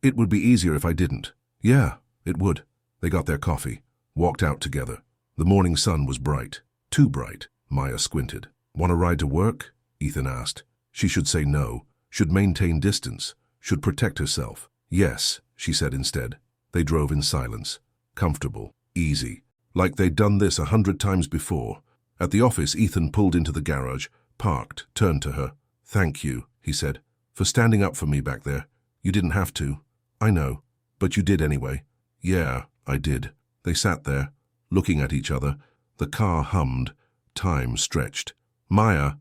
It would be easier if I didn't." "Yeah, it would." They got their coffee, walked out together. The morning sun was bright. Too bright. Maya squinted. "Want a ride to work?" Ethan asked. She should say no, should maintain distance, should protect herself. "Yes," she said instead. They drove in silence. Comfortable, easy, like they'd done this 100 times before. At the office, Ethan pulled into the garage, parked, turned to her. "Thank you," he said, "for standing up for me back there. You didn't have to." "I know, but you did anyway." "Yeah, I did." They sat there, looking at each other. The car hummed. Time stretched. "Maya,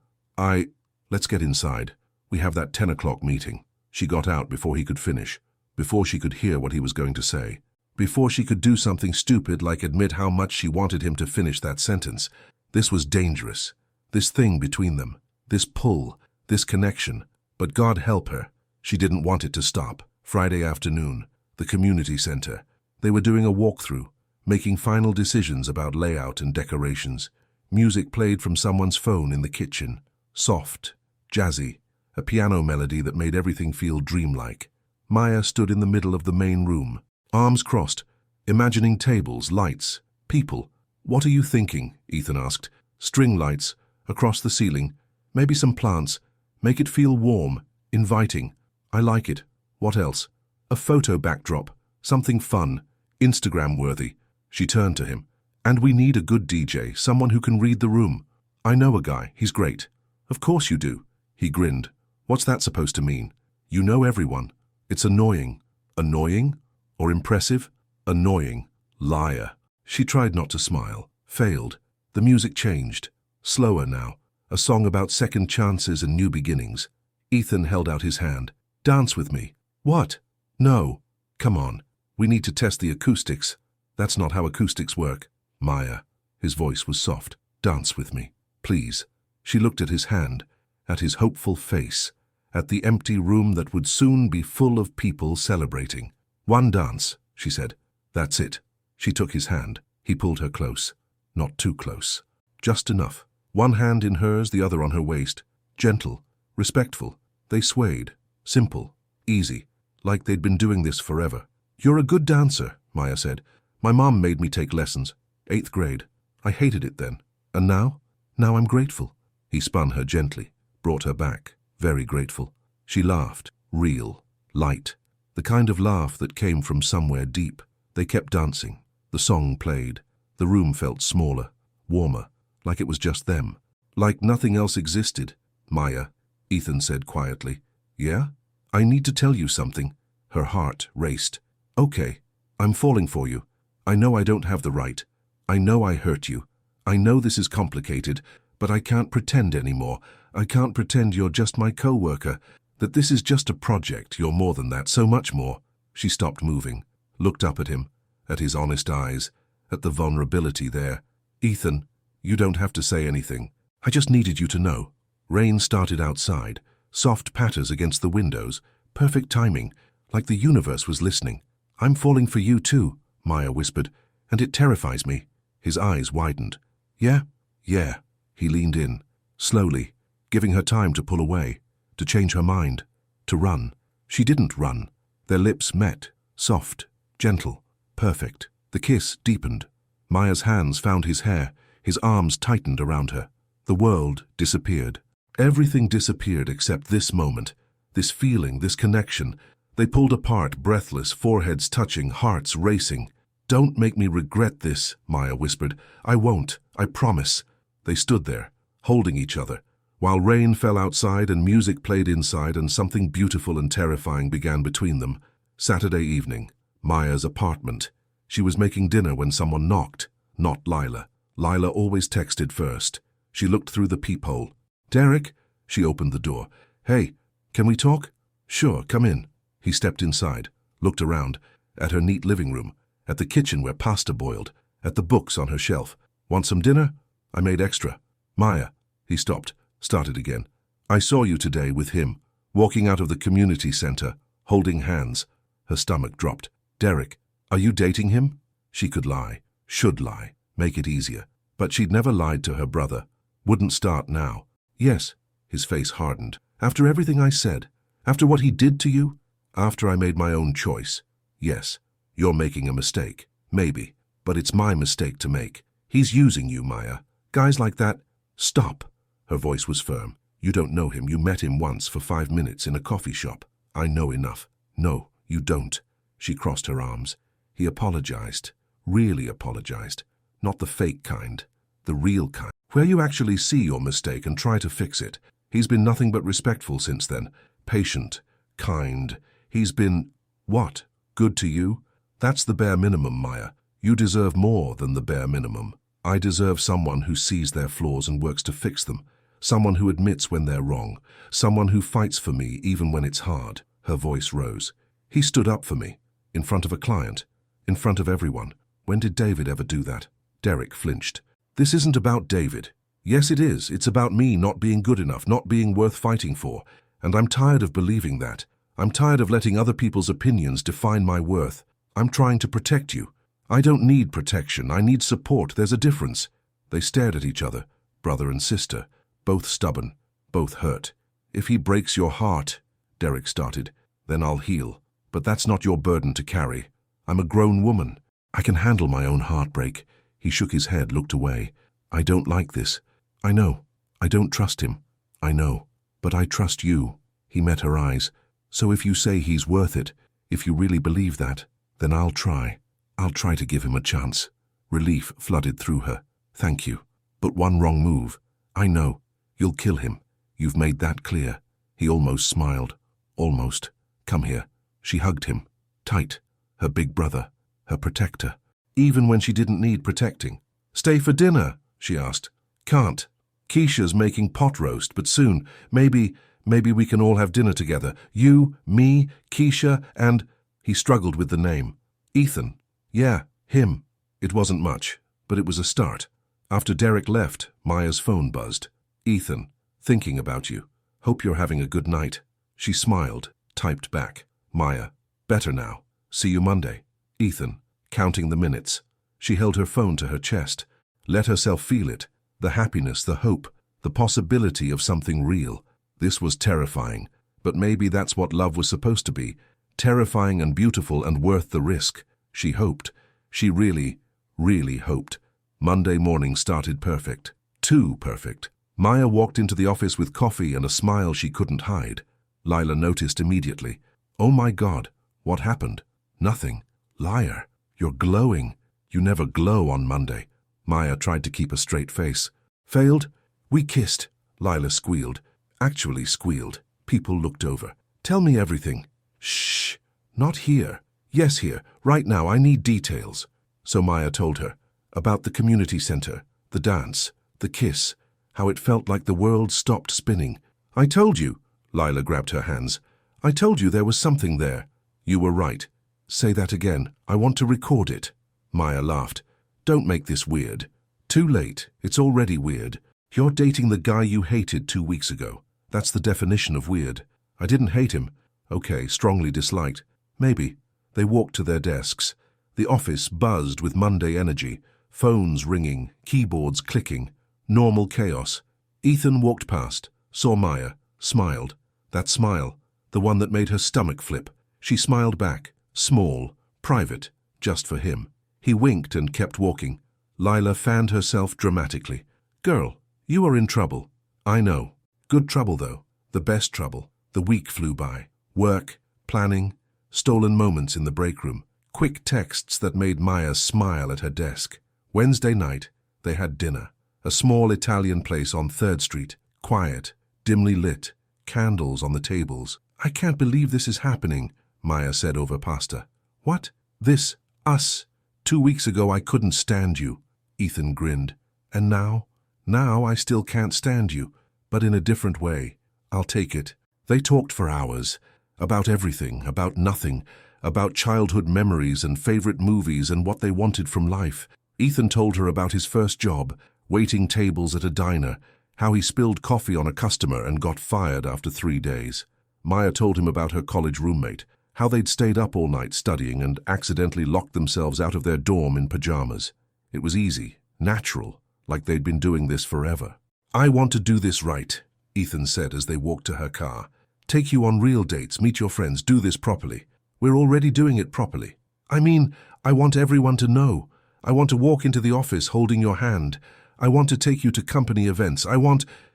let's get inside. We have that 10 o'clock meeting." She got out before he could finish, before she could hear what he was going to say, before she could do something stupid like admit how much she wanted him to finish that sentence. This was dangerous. This thing between them. This pull. This connection. But God help her. She didn't want it to stop. Friday afternoon. The community center. They were doing a walkthrough, making final decisions about layout and decorations. Music played from someone's phone in the kitchen. Soft, jazzy, a piano melody that made everything feel dreamlike. Maya stood in the middle of the main room, arms crossed, imagining tables, lights, people. "What are you thinking?" Ethan asked. "String lights, across the ceiling, maybe some plants. Make it feel warm, inviting. I like it. What else? A photo backdrop, something fun, Instagram-worthy." She turned to him. "And we need a good DJ, someone who can read the room. I know a guy, he's great." "Of course you do." He grinned. "What's that supposed to mean?" "You know everyone. It's annoying." "Annoying? Or impressive?" "Annoying. Liar." She tried not to smile. Failed. The music changed. Slower now. A song about second chances and new beginnings. Ethan held out his hand. "Dance with me." "What?" "No. Come on. We need to test the acoustics." "That's not how acoustics work." "Maya." His voice was soft. "Dance with me. Please." She looked at his hand, at his hopeful face, at the empty room that would soon be full of people celebrating. "One dance," she said. "That's it." She took his hand. He pulled her close. Not too close. Just enough. One hand in hers, the other on her waist. Gentle, respectful. They swayed. Simple, easy, like they'd been doing this forever. "You're a good dancer," Maya said. "My mom made me take lessons. 8th grade. I hated it then. And now? Now I'm grateful." He spun her gently, brought her back, very grateful. She laughed, real, light, the kind of laugh that came from somewhere deep. They kept dancing. The song played. The room felt smaller, warmer, like it was just them. Like nothing else existed. "Maya," Ethan said quietly. "Yeah? I need to tell you something." Her heart raced. "Okay, I'm falling for you. I know I don't have the right. I know I hurt you. I know this is complicated, but I can't pretend anymore. I can't pretend you're just my co-worker, that this is just a project. You're more than that, so much more. She stopped moving, looked up at him, at his honest eyes, at the vulnerability there. Ethan, you don't have to say anything. I just needed you to know. Rain started outside, soft patters against the windows, perfect timing, like the universe was listening. I'm falling for you too, Maya whispered, and it terrifies me. His eyes widened. Yeah? Yeah. He leaned in, slowly, giving her time to pull away, to change her mind, to run. She didn't run. Their lips met, soft, gentle, perfect. The kiss deepened. Maya's hands found his hair, his arms tightened around her. The world disappeared. Everything disappeared except this moment, this feeling, this connection. They pulled apart, breathless, foreheads touching, hearts racing. Don't make me regret this, Maya whispered. I won't, I promise. They stood there, holding each other, while rain fell outside and music played inside and something beautiful and terrifying began between them. Saturday evening, Maya's apartment. She was making dinner when someone knocked, not Lila. Lila always texted first. She looked through the peephole. Derek? She opened the door. Hey, can we talk? Sure, come in. He stepped inside, looked around, at her neat living room, at the kitchen where pasta boiled, at the books on her shelf. Want some dinner? I made extra. Maya. He stopped, started again. I saw you today with him, walking out of the community center, holding hands. Her stomach dropped. Derek, are you dating him? She could lie, should lie, make it easier. But she'd never lied to her brother. Wouldn't start now. Yes. His face hardened. After everything I said, after what he did to you, after I made my own choice. Yes, you're making a mistake. Maybe. But it's my mistake to make. He's using you, Maya. Guys like that, stop. Her voice was firm. You don't know him. You met him once for 5 minutes in a coffee shop. I know enough. No, you don't. She crossed her arms. He apologized. Really apologized. Not the fake kind. The real kind. Where you actually see your mistake and try to fix it. He's been nothing but respectful since then. Patient. Kind. He's been, what? Good to you? That's the bare minimum, Maya. You deserve more than the bare minimum. I deserve someone who sees their flaws and works to fix them. Someone who admits when they're wrong. Someone who fights for me even when it's hard. Her voice rose. He stood up for me. In front of a client. In front of everyone. When did David ever do that? Derek flinched. This isn't about David. Yes, it is. It's about me not being good enough, not being worth fighting for. And I'm tired of believing that. I'm tired of letting other people's opinions define my worth. I'm trying to protect you. I don't need protection. I need support. There's a difference. They stared at each other, brother and sister, both stubborn, both hurt. If he breaks your heart, Derek started, then I'll heal. But that's not your burden to carry. I'm a grown woman. I can handle my own heartbreak. He shook his head, looked away. I don't like this. I know. I don't trust him. I know. But I trust you. He met her eyes. So if you say he's worth it, if you really believe that, then I'll try. I'll try to give him a chance. Relief flooded through her. Thank you. But one wrong move. I know. You'll kill him. You've made that clear. He almost smiled. Almost. Come here. She hugged him. Tight. Her big brother. Her protector. Even when she didn't need protecting. Stay for dinner, she asked. Can't. Keisha's making pot roast, but soon. Maybe we can all have dinner together. You, me, Keisha, and... He struggled with the name. Ethan. Yeah, him. It wasn't much, but it was a start. After Derek left, Maya's phone buzzed. Ethan, thinking about you. Hope you're having a good night. She smiled, typed back. Maya, better now. See you Monday. Ethan, counting the minutes. She held her phone to her chest. Let herself feel it. The happiness, the hope, the possibility of something real. This was terrifying, but maybe that's what love was supposed to be. Terrifying and beautiful and worth the risk. She hoped. She really, really hoped. Monday morning started perfect. Too perfect. Maya walked into the office with coffee and a smile she couldn't hide. Lila noticed immediately. Oh my God, what happened? Nothing. Liar. You're glowing. You never glow on Monday. Maya tried to keep a straight face. Failed? We kissed. Lila squealed. Actually squealed. People looked over. Tell me everything. Shh. Not here. Yes, here. Right now. I need details. So Maya told her about the community center, the dance, the kiss, how it felt like the world stopped spinning. I told you, Lila grabbed her hands. I told you there was something there. You were right. Say that again. I want to record it. Maya laughed. Don't make this weird. Too late. It's already weird. You're dating the guy you hated 2 weeks ago. That's the definition of weird. I didn't hate him. Okay, strongly disliked. Maybe. They walked to their desks. The office buzzed with Monday energy. Phones ringing, keyboards clicking. Normal chaos. Ethan walked past, saw Maya, smiled. That smile, the one that made her stomach flip. She smiled back, small, private, just for him. He winked and kept walking. Lila fanned herself dramatically. Girl, you are in trouble. I know. Good trouble, though. The best trouble. The week flew by. Work, planning, stolen moments in the break room. Quick texts that made Maya smile at her desk. Wednesday night, they had dinner. A small Italian place on 3rd Street. Quiet, dimly lit. Candles on the tables. I can't believe this is happening, Maya said over pasta. What? This? Us? 2 weeks ago I couldn't stand you. Ethan grinned. And now? Now I still can't stand you, but in a different way. I'll take it. They talked for hours. About everything, about nothing. About childhood memories and favorite movies and what they wanted from life. Ethan told her about his first job, waiting tables at a diner, how he spilled coffee on a customer and got fired after 3 days. Maya told him about her college roommate, how they'd stayed up all night studying and accidentally locked themselves out of their dorm in pajamas. It was easy, natural, like they'd been doing this forever. I want to do this right, Ethan said as they walked to her car. Take you on real dates, meet your friends, do this properly. We're already doing it properly. I mean, I want everyone to know. I want to walk into the office holding your hand. I want to take you to company events.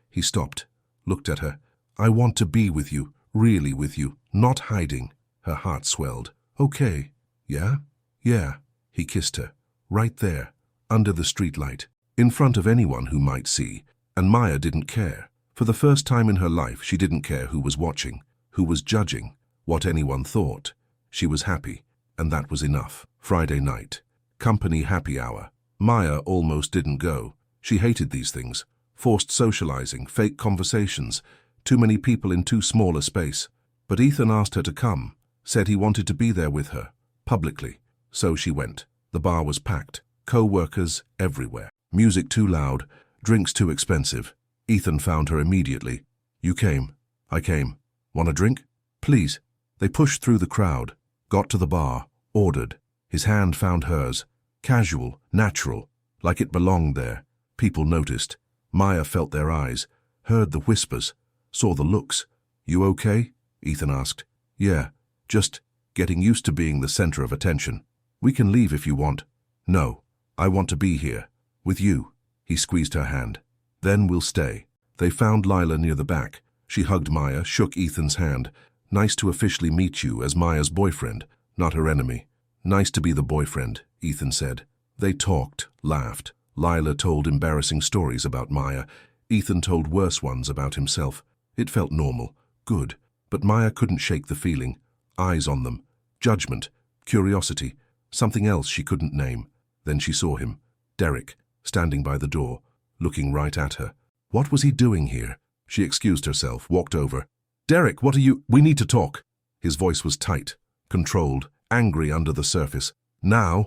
He stopped, looked at her. I want to be with you, really with you, not hiding. Her heart swelled. Okay. Yeah? Yeah. He kissed her. Right there, under the streetlight, in front of anyone who might see. And Maya didn't care. For the first time in her life, she didn't care who was watching, who was judging, what anyone thought. She was happy, and that was enough. Friday night. Company happy hour. Maya almost didn't go. She hated these things. Forced socializing, fake conversations, too many people in too small a space. But Ethan asked her to come, said he wanted to be there with her, publicly. So she went. The bar was packed. Co-workers everywhere. Music too loud, drinks too expensive. Ethan found her immediately. You came. I came. Want a drink? Please. They pushed through the crowd, got to the bar, ordered. His hand found hers. Casual, natural, like it belonged there. People noticed. Maya felt their eyes, heard the whispers, saw the looks. You okay? Ethan asked. Yeah, just getting used to being the center of attention. We can leave if you want. No, I want to be here. With you. He squeezed her hand. Then we'll stay. They found Lila near the back. She hugged Maya, shook Ethan's hand. Nice to officially meet you as Maya's boyfriend, not her enemy. Nice to be the boyfriend, Ethan said. They talked, laughed. Lila told embarrassing stories about Maya. Ethan told worse ones about himself. It felt normal, good, but Maya couldn't shake the feeling. Eyes on them. Judgment, curiosity, something else she couldn't name. Then she saw him, Derek, standing by the door, looking right at her. What was he doing here? She excused herself, walked over. Derek, what are you— We need to talk. His voice was tight, controlled, angry under the surface. Now.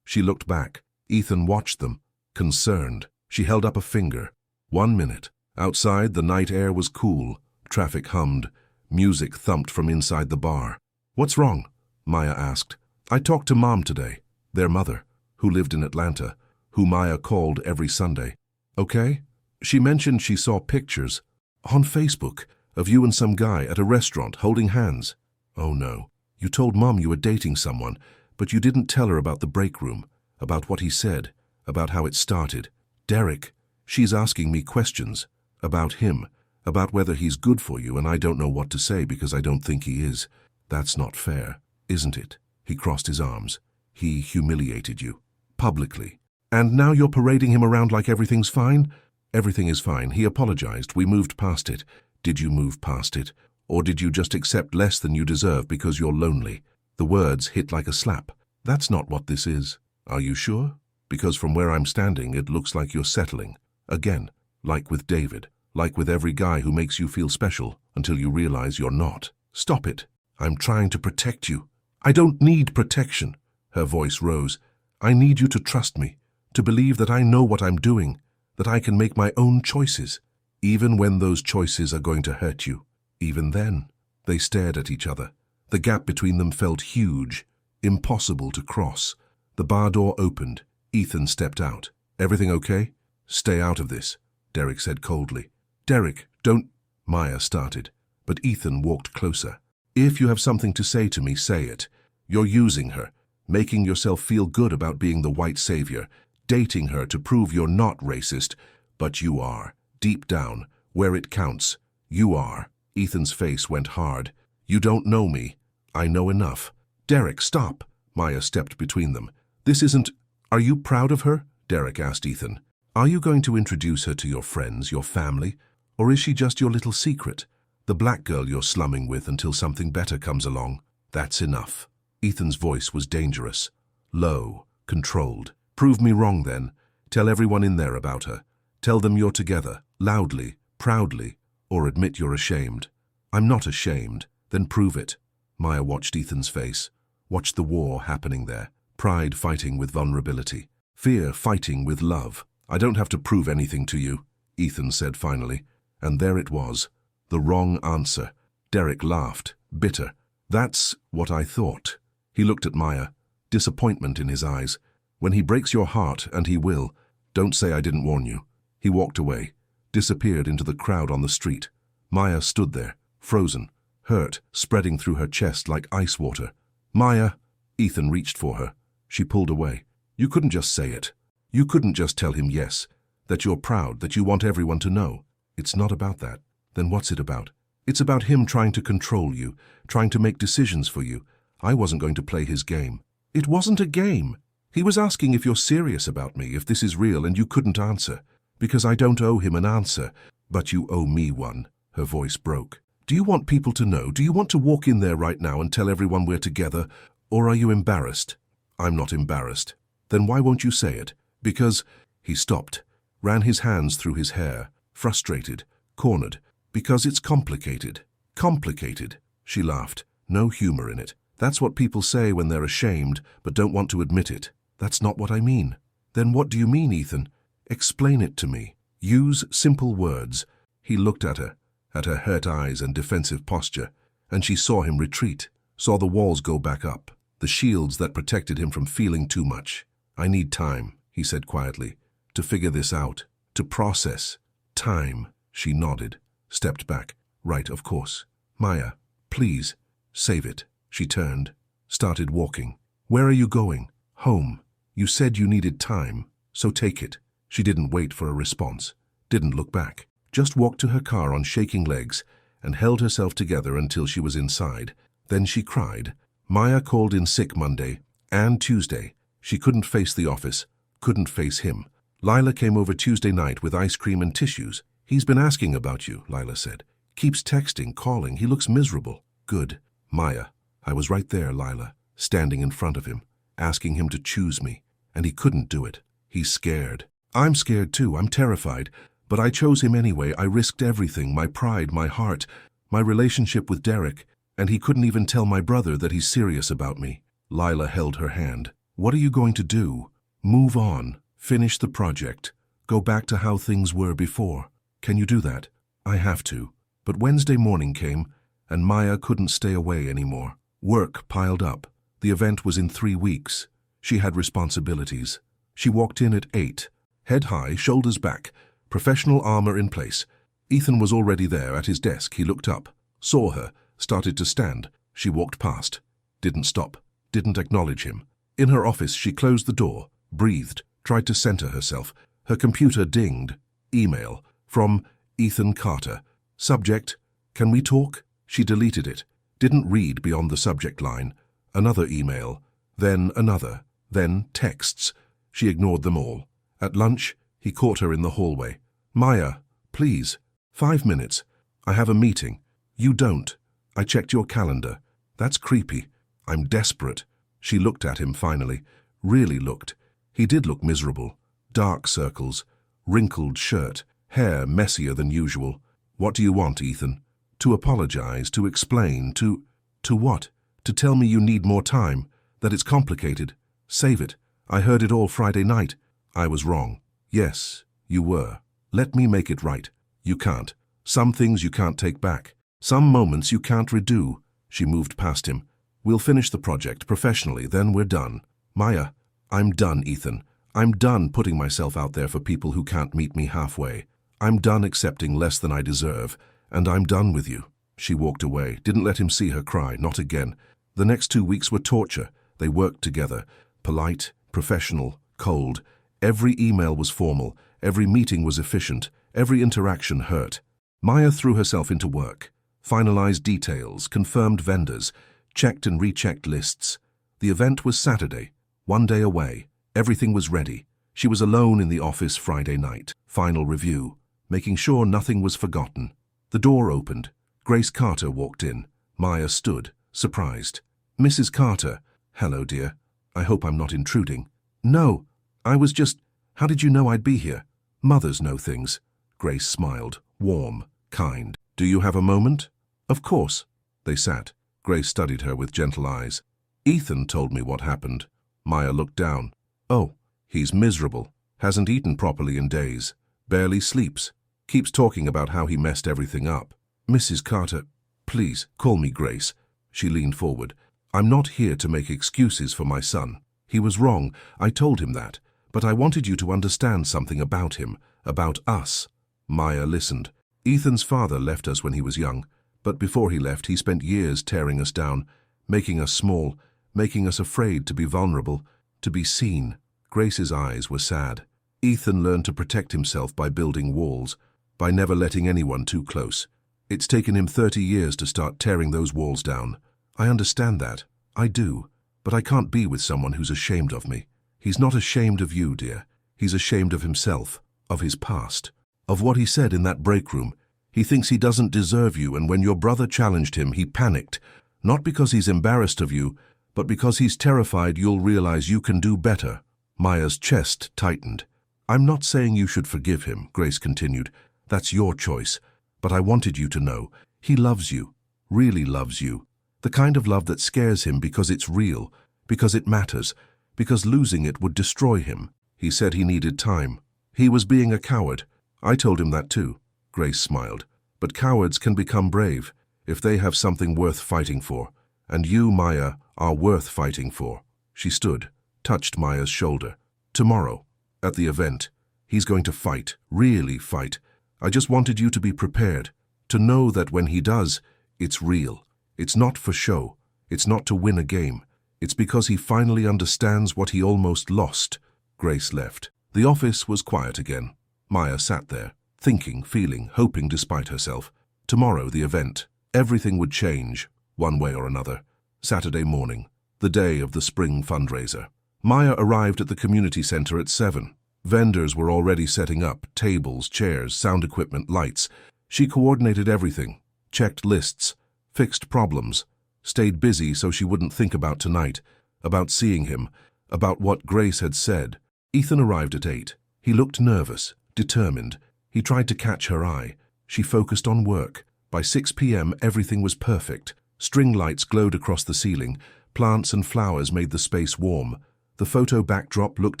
She looked back. Ethan watched them, concerned. She held up a finger. 1 minute. Outside, the night air was cool. Traffic hummed. Music thumped from inside the bar. What's wrong? Maya asked. I talked to Mom today, their mother, who lived in Atlanta, who Maya called every Sunday. Okay? She mentioned she saw pictures on Facebook of you and some guy at a restaurant holding hands. Oh no. You told Mom you were dating someone, but you didn't tell her about the break room, about what he said, about how it started. Derek, she's asking me questions about him, about whether he's good for you, and I don't know what to say because I don't think he is. That's not fair, isn't it? He crossed his arms. He humiliated you. Publicly. And now you're parading him around like everything's fine? Everything is fine. He apologized. We moved past it. Did you move past it? Or did you just accept less than you deserve because you're lonely? The words hit like a slap. That's not what this is. Are you sure? Because from where I'm standing, it looks like you're settling. Again, like with David, like with every guy who makes you feel special until you realize you're not. Stop it. I'm trying to protect you. I don't need protection. Her voice rose. I need you to trust me, to believe that I know what I'm doing, that I can make my own choices, even when those choices are going to hurt you. Even then, they stared at each other. The gap between them felt huge, impossible to cross. The bar door opened. Ethan stepped out. Everything okay? Stay out of this, Derek said coldly. Derek, don't... Maya started, but Ethan walked closer. If you have something to say to me, say it. You're using her, making yourself feel good about being the white savior, dating her to prove you're not racist, but you are. Deep down, where it counts, you are. Ethan's face went hard. You don't know me. I know enough. Derek, stop. Maya stepped between them. This isn't... Are you proud of her? Derek asked Ethan. Are you going to introduce her to your friends, your family? Or is she just your little secret? The black girl you're slumming with until something better comes along? That's enough. Ethan's voice was dangerous. Low, controlled. Prove me wrong then. Tell everyone in there about her. Tell them you're together, loudly, proudly, or admit you're ashamed. I'm not ashamed. Then prove it. Maya watched Ethan's face. Watched the war happening there. Pride fighting with vulnerability. Fear fighting with love. I don't have to prove anything to you, Ethan said finally. And there it was. The wrong answer. Derek laughed, bitter. That's what I thought. He looked at Maya, disappointment in his eyes. When he breaks your heart, and he will, don't say I didn't warn you. He walked away, disappeared into the crowd on the street. Maya stood there, frozen, hurt, spreading through her chest like ice water. Maya! Ethan reached for her. She pulled away. You couldn't just say it. You couldn't just tell him yes, that you're proud, that you want everyone to know. It's not about that. Then what's it about? It's about him trying to control you, trying to make decisions for you. I wasn't going to play his game. It wasn't a game. He was asking if you're serious about me, if this is real, and you couldn't answer. Because I don't owe him an answer, but you owe me one. Her voice broke. Do you want people to know? Do you want to walk in there right now and tell everyone we're together? Or are you embarrassed? I'm not embarrassed. Then why won't you say it? Because... He stopped, ran his hands through his hair, frustrated, cornered. Because it's complicated. Complicated. She laughed. No humor in it. That's what people say when they're ashamed, but don't want to admit it. That's not what I mean. Then what do you mean, Ethan? Explain it to me. Use simple words. He looked at her hurt eyes and defensive posture, and she saw him retreat, saw the walls go back up, the shields that protected him from feeling too much. I need time, he said quietly, to figure this out, to process. Time. She nodded, stepped back. Right, of course. Maya, please, save it. She turned, started walking. Where are you going? Home. You said you needed time, so take it. She didn't wait for a response, didn't look back, just walked to her car on shaking legs and held herself together until she was inside. Then she cried. Maya called in sick Monday and Tuesday. She couldn't face the office, couldn't face him. Lila came over Tuesday night with ice cream and tissues. He's been asking about you, Lila said. Keeps texting, calling. He looks miserable. Good. Maya. I was right there, Lila, standing in front of him, asking him to choose me. And he couldn't do it. He's scared. I'm scared too. I'm terrified. But I chose him anyway. I risked everything, my pride, my heart, my relationship with Derek. And he couldn't even tell my brother that he's serious about me. Lila held her hand. What are you going to do? Move on. Finish the project. Go back to how things were before. Can you do that? I have to. But Wednesday morning came, and Maya couldn't stay away anymore. Work piled up. The event was in 3 weeks. She had responsibilities. She walked in at 8, head high, shoulders back, professional armor in place. Ethan was already there at his desk. He looked up, saw her, started to stand. She walked past, didn't stop, didn't acknowledge him. In her office, she closed the door, breathed, tried to center herself. Her computer dinged. Email from Ethan Carter. Subject, can we talk? She deleted it, didn't read beyond the subject line. Another email, then another, then texts. She ignored them all. At lunch, he caught her in the hallway. Maya, please, 5 minutes. I have a meeting. You don't. I checked your calendar. That's creepy. I'm desperate. She looked at him finally, really looked. He did look miserable. Dark circles, wrinkled shirt, hair messier than usual. What do you want, Ethan? To apologize, to explain, to what? To tell me you need more time, that it's complicated. Save it. I heard it all Friday night. I was wrong. Yes, you were. Let me make it right. You can't. Some things you can't take back. Some moments you can't redo. She moved past him. We'll finish the project professionally, then we're done. Maya, I'm done, Ethan. I'm done putting myself out there for people who can't meet me halfway. I'm done accepting less than I deserve, and I'm done with you. She walked away, didn't let him see her cry, not again. The next 2 weeks were torture. They worked together. Polite, professional, cold. Every email was formal. Every meeting was efficient. Every interaction hurt. Maya threw herself into work. Finalized details, confirmed vendors, checked and rechecked lists. The event was Saturday, 1 day away. Everything was ready. She was alone in the office Friday night. Final review, making sure nothing was forgotten. The door opened. Grace Carter walked in. Maya stood, surprised. Mrs. Carter. Hello, dear. I hope I'm not intruding. No, I was just... How did you know I'd be here? Mothers know things. Grace smiled, warm, kind. Do you have a moment? Of course. They sat. Grace studied her with gentle eyes. Ethan told me what happened. Maya looked down. Oh, he's miserable. Hasn't eaten properly in days. Barely sleeps. Keeps talking about how he messed everything up. Mrs. Carter, please, call me Grace. She leaned forward. I'm not here to make excuses for my son. He was wrong. I told him that. But I wanted you to understand something about him, about us. Maya listened. Ethan's father left us when he was young, but before he left, he spent years tearing us down, making us small, making us afraid to be vulnerable, to be seen. Grace's eyes were sad. Ethan learned to protect himself by building walls, by never letting anyone too close. It's taken him 30 years to start tearing those walls down. I understand that. I do. But I can't be with someone who's ashamed of me. He's not ashamed of you, dear. He's ashamed of himself, of his past, of what he said in that break room. He thinks he doesn't deserve you, and when your brother challenged him, he panicked. Not because he's embarrassed of you, but because he's terrified you'll realize you can do better. Maya's chest tightened. I'm not saying you should forgive him, Grace continued. That's your choice. But I wanted you to know, he loves you, really loves you. The kind of love that scares him because it's real, because it matters, because losing it would destroy him. He said he needed time. He was being a coward. I told him that too. Grace smiled. But cowards can become brave if they have something worth fighting for. And you, Maya, are worth fighting for. She stood, touched Maya's shoulder. Tomorrow, at the event, he's going to fight, really fight. I just wanted you to be prepared, to know that when he does, it's real. It's not for show. It's not to win a game. It's because he finally understands what he almost lost. Grace left. The office was quiet again. Maya sat there, thinking, feeling, hoping despite herself. Tomorrow, the event. Everything would change, one way or another. Saturday morning, the day of the spring fundraiser. Maya arrived at the community center at 7. Vendors were already setting up, tables, chairs, sound equipment, lights. She coordinated everything, checked lists, fixed problems, stayed busy so she wouldn't think about tonight, about seeing him, about what Grace had said. Ethan arrived at 8. He looked nervous, determined. He tried to catch her eye. She focused on work. By 6 p.m. everything was perfect. String lights glowed across the ceiling. Plants and flowers made the space warm. The photo backdrop looked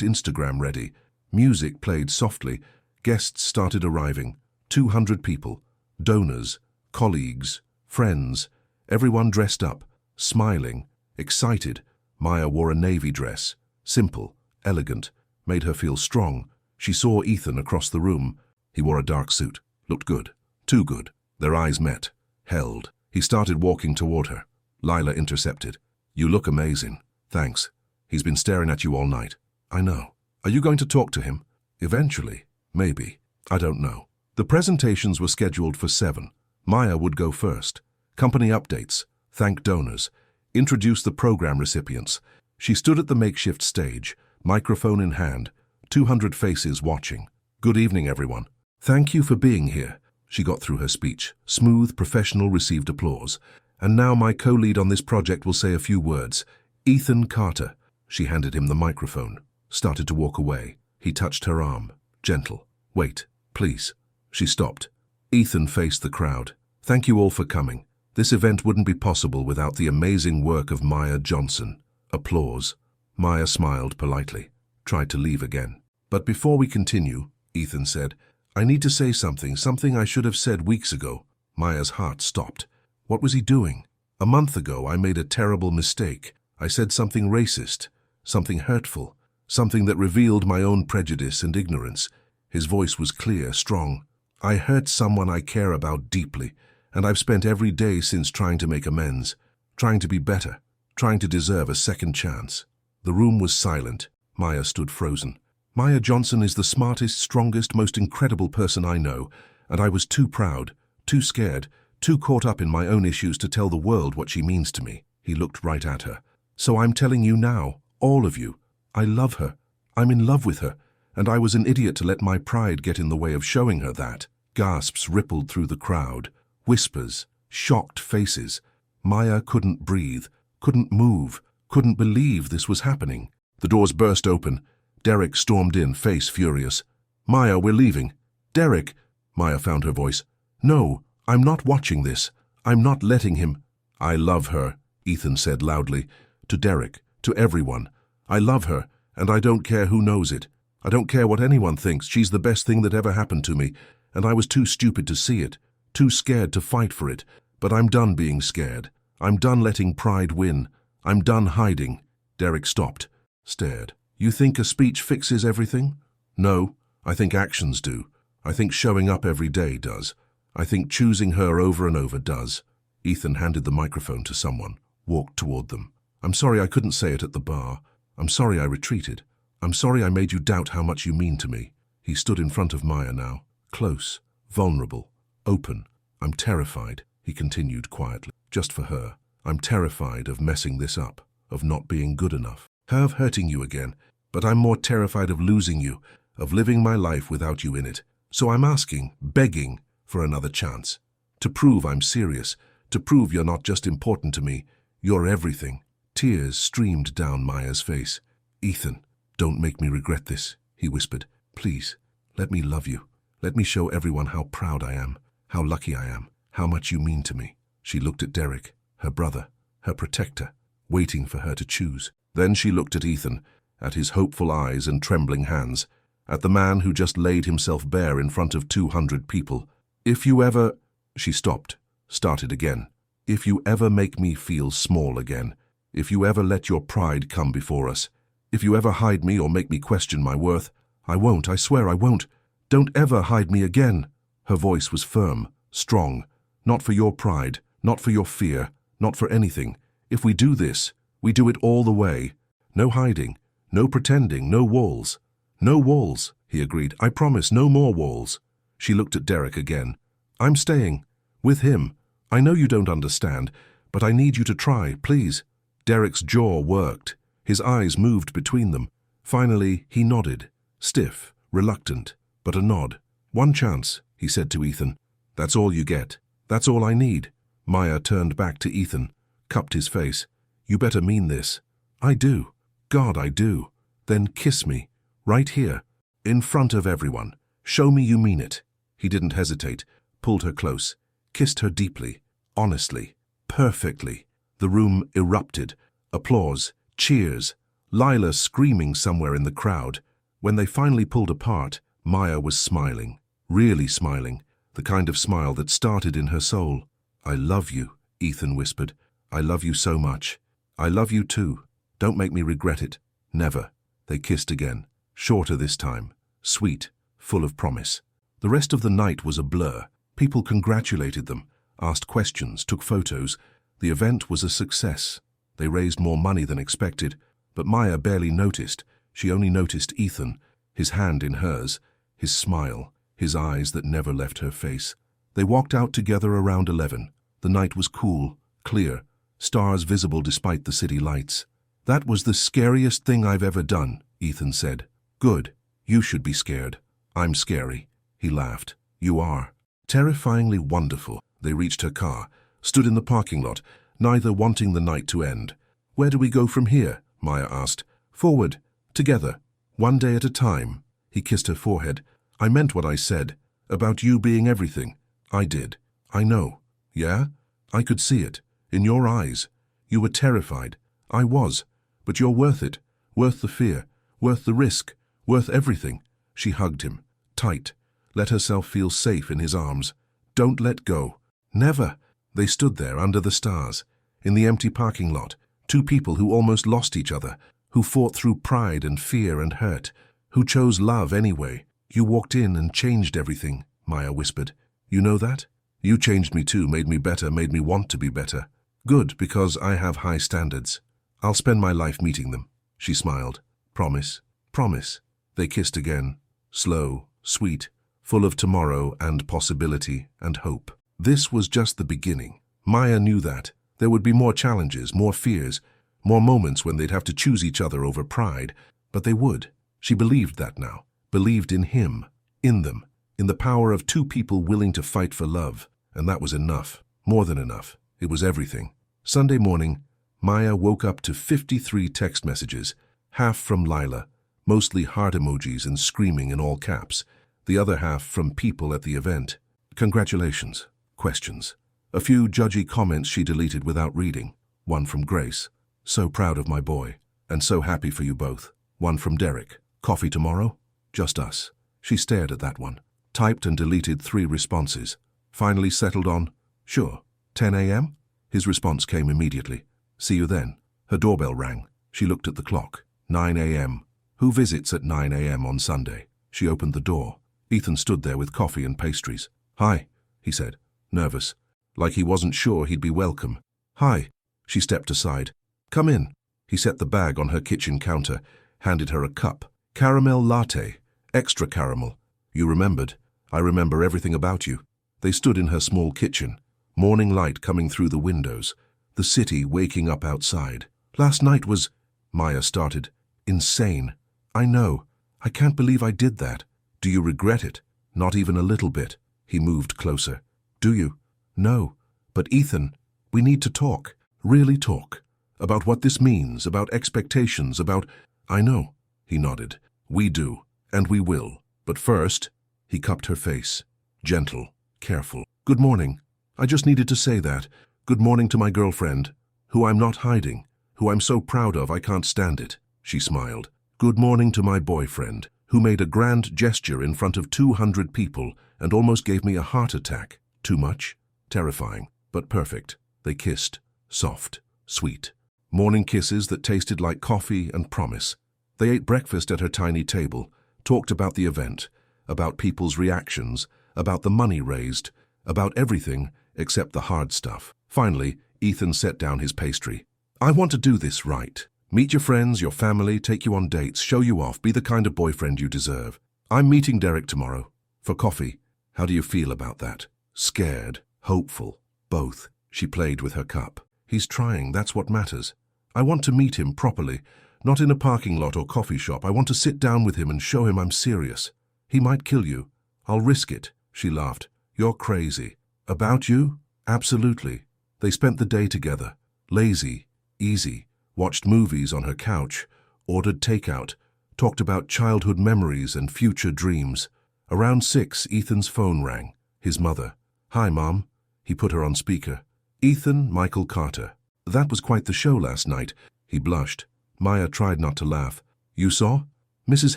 Instagram-ready. Music played softly. Guests started arriving. 200 people. Donors, colleagues, friends. Everyone dressed up, smiling, excited. Maya wore a navy dress. Simple, elegant, made her feel strong. She saw Ethan across the room. He wore a dark suit. Looked good. Too good. Their eyes met. Held. He started walking toward her. Lila intercepted. You look amazing. Thanks. He's been staring at you all night. I know. Are you going to talk to him? Eventually. Maybe. I don't know. The presentations were scheduled for 7. Maya would go first. Company updates. Thank donors. Introduce the program recipients. She stood at the makeshift stage, microphone in hand, 200 faces watching. Good evening, everyone. Thank you for being here. She got through her speech. Smooth, professional, received applause. And now my co-lead on this project will say a few words. Ethan Carter. She handed him the microphone, started to walk away. He touched her arm. Gentle. Wait, please. She stopped. Ethan faced the crowd. Thank you all for coming. This event wouldn't be possible without the amazing work of Maya Johnson. Applause. Maya smiled politely, tried to leave again. But before we continue, Ethan said, I need to say something I should have said weeks ago. Maya's heart stopped. What was he doing? A month ago, I made a terrible mistake. I said something racist, something hurtful, something that revealed my own prejudice and ignorance. His voice was clear, strong. I hurt someone I care about deeply, and I've spent every day since trying to make amends, trying to be better, trying to deserve a second chance. The room was silent. Maya stood frozen. Maya Johnson is the smartest, strongest, most incredible person I know, and I was too proud, too scared, too caught up in my own issues to tell the world what she means to me. He looked right at her. So I'm telling you now, all of you, I love her. I'm in love with her, and I was an idiot to let my pride get in the way of showing her that. Gasps rippled through the crowd, whispers, shocked faces. Maya couldn't breathe, couldn't move, couldn't believe this was happening. The doors burst open. Derek stormed in, face furious. Maya, we're leaving. Derek! Maya found her voice. No, I'm not watching this. I'm not letting him. I love her, Ethan said loudly. To Derek, to everyone. I love her, and I don't care who knows it. I don't care what anyone thinks. She's the best thing that ever happened to me, and I was too stupid to see it, too scared to fight for it. But I'm done being scared. I'm done letting pride win. I'm done hiding. Derek stopped, stared. You think a speech fixes everything? No, I think actions do. I think showing up every day does. I think choosing her over and over does. Ethan handed the microphone to someone, walked toward them. I'm sorry I couldn't say it at the bar. I'm sorry I retreated. I'm sorry I made you doubt how much you mean to me. He stood in front of Maya now, close, vulnerable, open. I'm terrified, he continued quietly, just for her. I'm terrified of messing this up, of not being good enough, of hurting you again. But I'm more terrified of losing you, of living my life without you in it. So I'm asking, begging, for another chance. To prove I'm serious, to prove you're not just important to me, you're everything. Tears streamed down Maya's face. Ethan, don't make me regret this, he whispered. Please, let me love you. Let me show everyone how proud I am, how lucky I am, how much you mean to me. She looked at Derek, her brother, her protector, waiting for her to choose. Then she looked at Ethan, at his hopeful eyes and trembling hands, at the man who just laid himself bare in front of 200 people. If you ever... She stopped, started again. If you ever make me feel small again, if you ever let your pride come before us, if you ever hide me or make me question my worth, I won't, I swear I won't. Don't ever hide me again. Her voice was firm, strong. Not for your pride, not for your fear, not for anything. If we do this, we do it all the way. No hiding. No pretending, no walls. No walls, he agreed. I promise, no more walls. She looked at Derek again. I'm staying. With him. I know you don't understand, but I need you to try, please. Derek's jaw worked. His eyes moved between them. Finally, he nodded. Stiff, reluctant, but a nod. One chance, he said to Ethan. That's all you get. That's all I need. Maya turned back to Ethan, cupped his face. You better mean this. I do. God, I do. Then kiss me, right here, in front of everyone. Show me you mean it. He didn't hesitate, pulled her close, kissed her deeply, honestly, perfectly. The room erupted. Applause, cheers, Lila screaming somewhere in the crowd. When they finally pulled apart, Maya was smiling, really smiling, the kind of smile that started in her soul. I love you, Ethan whispered. I love you so much. I love you too. Don't make me regret it. Never. They kissed again, shorter this time, sweet, full of promise. The rest of the night was a blur. People congratulated them, asked questions, took photos. The event was a success. They raised more money than expected, but Maya barely noticed. She only noticed Ethan, his hand in hers, his smile, his eyes that never left her face. They walked out together around 11. The night was cool, clear, stars visible despite the city lights. That was the scariest thing I've ever done, Ethan said. Good. You should be scared. I'm scary. He laughed. You are. Terrifyingly wonderful. They reached her car, stood in the parking lot, neither wanting the night to end. Where do we go from here? Maya asked. Forward. Together. One day at a time. He kissed her forehead. I meant what I said. About you being everything. I did. I know. Yeah? I could see it. In your eyes. You were terrified. I was. But you're worth it. Worth the fear. Worth the risk. Worth everything. She hugged him. Tight. Let herself feel safe in his arms. Don't let go. Never. They stood there under the stars. In the empty parking lot. Two people who almost lost each other. Who fought through pride and fear and hurt. Who chose love anyway. You walked in and changed everything, Maya whispered. You know that? You changed me too, made me better, made me want to be better. Good, because I have high standards. I'll spend my life meeting them. She smiled. Promise? Promise. They kissed again. Slow, sweet, full of tomorrow and possibility and hope. This was just the beginning. Maya knew that. There would be more challenges, more fears, more moments when they'd have to choose each other over pride, but they would. She believed that now. Believed in him, in them, in the power of two people willing to fight for love. And that was enough. More than enough. It was everything. Sunday morning, Maya woke up to 53 text messages, half from Lila, mostly heart emojis and screaming in all caps, the other half from people at the event. Congratulations. Questions. A few judgy comments she deleted without reading. One from Grace. So proud of my boy. And so happy for you both. One from Derek. Coffee tomorrow? Just us. She stared at that one. Typed and deleted 3 responses. Finally settled on, sure. 10 a.m.? His response came immediately. See you then. Her doorbell rang. She looked at the clock. 9 a.m. Who visits at 9 a.m. on Sunday? She opened the door. Ethan stood there with coffee and pastries. Hi, he said, nervous, like he wasn't sure he'd be welcome. Hi. She stepped aside. Come in. He set the bag on her kitchen counter, handed her a cup. Caramel latte. Extra caramel. You remembered. I remember everything about you. They stood in her small kitchen. Morning light coming through the windows. The city waking up outside. Last night was, Maya started, insane. I know. I can't believe I did that. Do you regret it? Not even a little bit. He moved closer. Do you? No. But Ethan, we need to talk. Really talk. About what this means, about expectations, about... I know. He nodded. We do. And we will. But first, he cupped her face. Gentle. Careful. Good morning. I just needed to say that. Good morning to my girlfriend, who I'm not hiding, who I'm so proud of I can't stand it. She smiled. Good morning to my boyfriend, who made a grand gesture in front of 200 people and almost gave me a heart attack. Too much? Terrifying, but perfect. They kissed. Soft. Sweet. Morning kisses that tasted like coffee and promise. They ate breakfast at her tiny table, talked about the event, about people's reactions, about the money raised, about everything except the hard stuff. Finally, Ethan set down his pastry. I want to do this right. Meet your friends, your family, take you on dates, show you off, be the kind of boyfriend you deserve. I'm meeting Derek tomorrow. For coffee. How do you feel about that? Scared, hopeful, both. She played with her cup. He's trying, that's what matters. I want to meet him properly, not in a parking lot or coffee shop. I want to sit down with him and show him I'm serious. He might kill you. I'll risk it. She laughed. You're crazy. About you? Absolutely. They spent the day together. Lazy, easy, watched movies on her couch, ordered takeout, talked about childhood memories and future dreams. Around 6, Ethan's phone rang. His mother. Hi, Mom. He put her on speaker. Ethan, Michael Carter. That was quite the show last night. He blushed. Maya tried not to laugh. You saw? Mrs.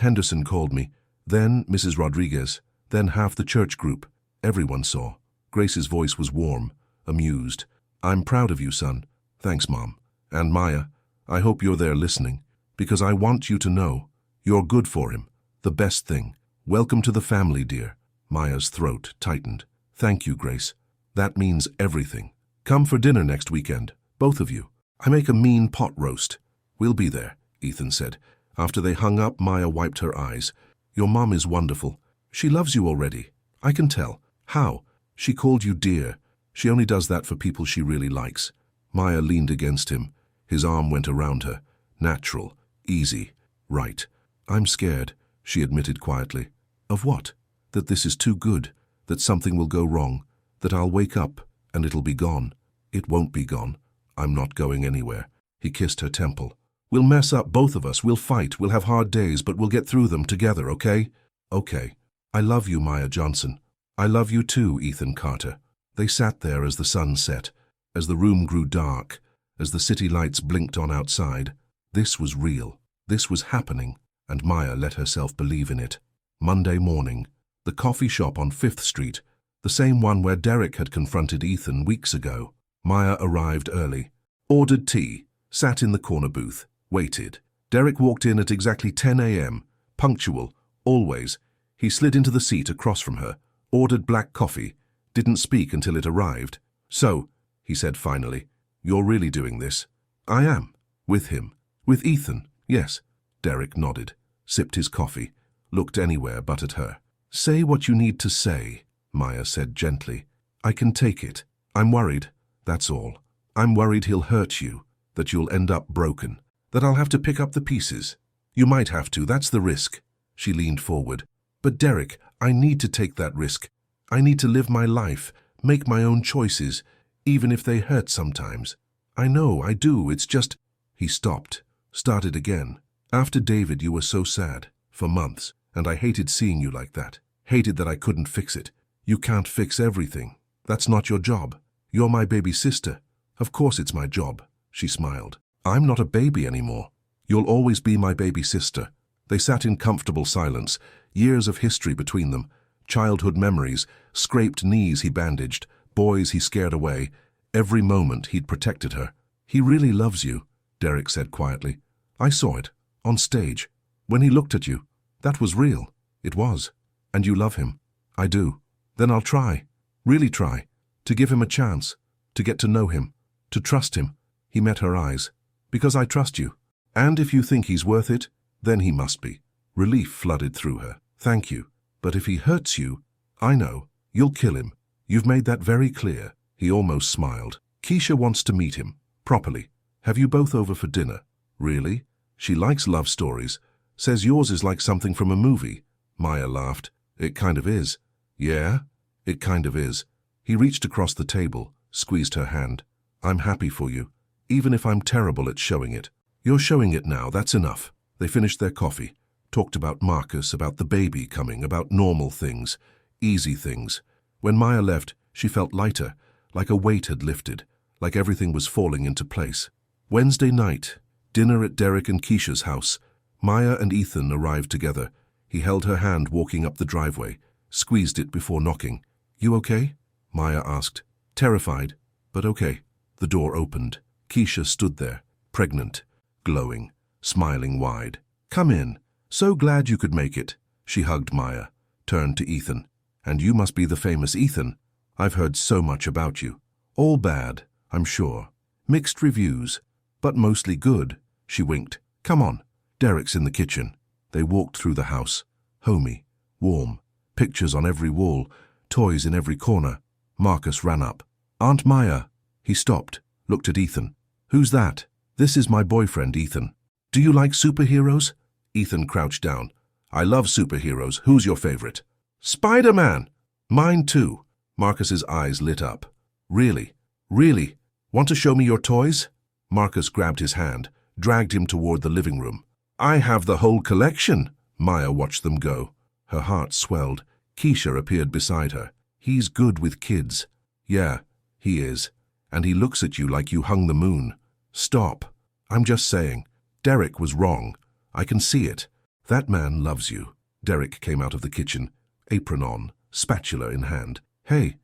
Henderson called me. Then Mrs. Rodriguez. Then half the church group. Everyone saw. Grace's voice was warm, amused. I'm proud of you, son. Thanks, Mom. And Maya, I hope you're there listening, because I want you to know you're good for him. The best thing. Welcome to the family, dear. Maya's throat tightened. Thank you, Grace. That means everything. Come for dinner next weekend, both of you. I make a mean pot roast. We'll be there, Ethan said. After they hung up, Maya wiped her eyes. Your mom is wonderful. She loves you already. I can tell. How? She called you dear. She only does that for people she really likes. Maya leaned against him. His arm went around her. Natural. Easy. Right. I'm scared, she admitted quietly. Of what? That this is too good. That something will go wrong. That I'll wake up and it'll be gone. It won't be gone. I'm not going anywhere. He kissed her temple. We'll mess up, both of us. We'll fight. We'll have hard days, but we'll get through them together, okay? Okay. I love you, Maya Johnson. I love you too, Ethan Carter. They sat there as the sun set, as the room grew dark, as the city lights blinked on outside. This was real. This was happening, and Maya let herself believe in it. Monday morning, the coffee shop on 5th Street, the same one where Derek had confronted Ethan weeks ago. Maya arrived early, ordered tea, sat in the corner booth, waited. Derek walked in at exactly 10 a.m., punctual, always. He slid into the seat across from her, ordered black coffee, didn't speak until it arrived. So, he said finally, you're really doing this? I am. With him. With Ethan, yes. Derek nodded, sipped his coffee, looked anywhere but at her. Say what you need to say, Maya said gently. I can take it. I'm worried, that's all. I'm worried he'll hurt you, that you'll end up broken, that I'll have to pick up the pieces. You might have to, that's the risk. She leaned forward. But Derek, I need to take that risk. I need to live my life, make my own choices, even if they hurt sometimes. I know, I do, it's just... He stopped, started again. After David, you were so sad, for months, and I hated seeing you like that. Hated that I couldn't fix it. You can't fix everything. That's not your job. You're my baby sister. Of course it's my job, she smiled. I'm not a baby anymore. You'll always be my baby sister. They sat in comfortable silence, years of history between them, childhood memories, scraped knees he bandaged, boys he scared away. Every moment he'd protected her. He really loves you, Derek said quietly. I saw it, on stage. When he looked at you, that was real. It was. And you love him. I do. Then I'll try, really try, to give him a chance, to get to know him, to trust him. He met her eyes. Because I trust you. And if you think he's worth it, then he must be. Relief flooded through her. Thank you. But if he hurts you, I know, you'll kill him. You've made that very clear. He almost smiled. Keisha wants to meet him, properly. Have you both over for dinner? Really? She likes love stories. Says yours is like something from a movie. Maya laughed. It kind of is. Yeah? It kind of is. He reached across the table, squeezed her hand. I'm happy for you, even if I'm terrible at showing it. You're showing it now, that's enough. They finished their coffee, talked about Marcus, about the baby coming, about normal things, easy things. When Maya left, she felt lighter, like a weight had lifted, like everything was falling into place. Wednesday night, dinner at Derek and Keisha's house. Maya and Ethan arrived together. He held her hand walking up the driveway, squeezed it before knocking. You okay? Maya asked. Terrified, but okay. The door opened. Keisha stood there, pregnant, glowing, smiling wide. Come in. So glad you could make it. She hugged Maya, turned to Ethan. And you must be the famous Ethan. I've heard so much about you. All bad, I'm sure. Mixed reviews, but mostly good. She winked. Come on. Derek's in the kitchen. They walked through the house. Homey, warm, pictures on every wall, toys in every corner. Marcus ran up. Aunt Maya. He stopped, looked at Ethan. Who's that? This is my boyfriend, Ethan. Do you like superheroes? Ethan crouched down. I love superheroes. Who's your favorite? Spider-Man. Mine too. Marcus's eyes lit up. Really? Really? Want to show me your toys? Marcus grabbed his hand, dragged him toward the living room. I have the whole collection. Maya watched them go. Her heart swelled. Keisha appeared beside her. He's good with kids. Yeah, he is. And he looks at you like you hung the moon. Stop. I'm just saying. Derek was wrong. I can see it. That man loves you. Derek came out of the kitchen, apron on, spatula in hand. Hey,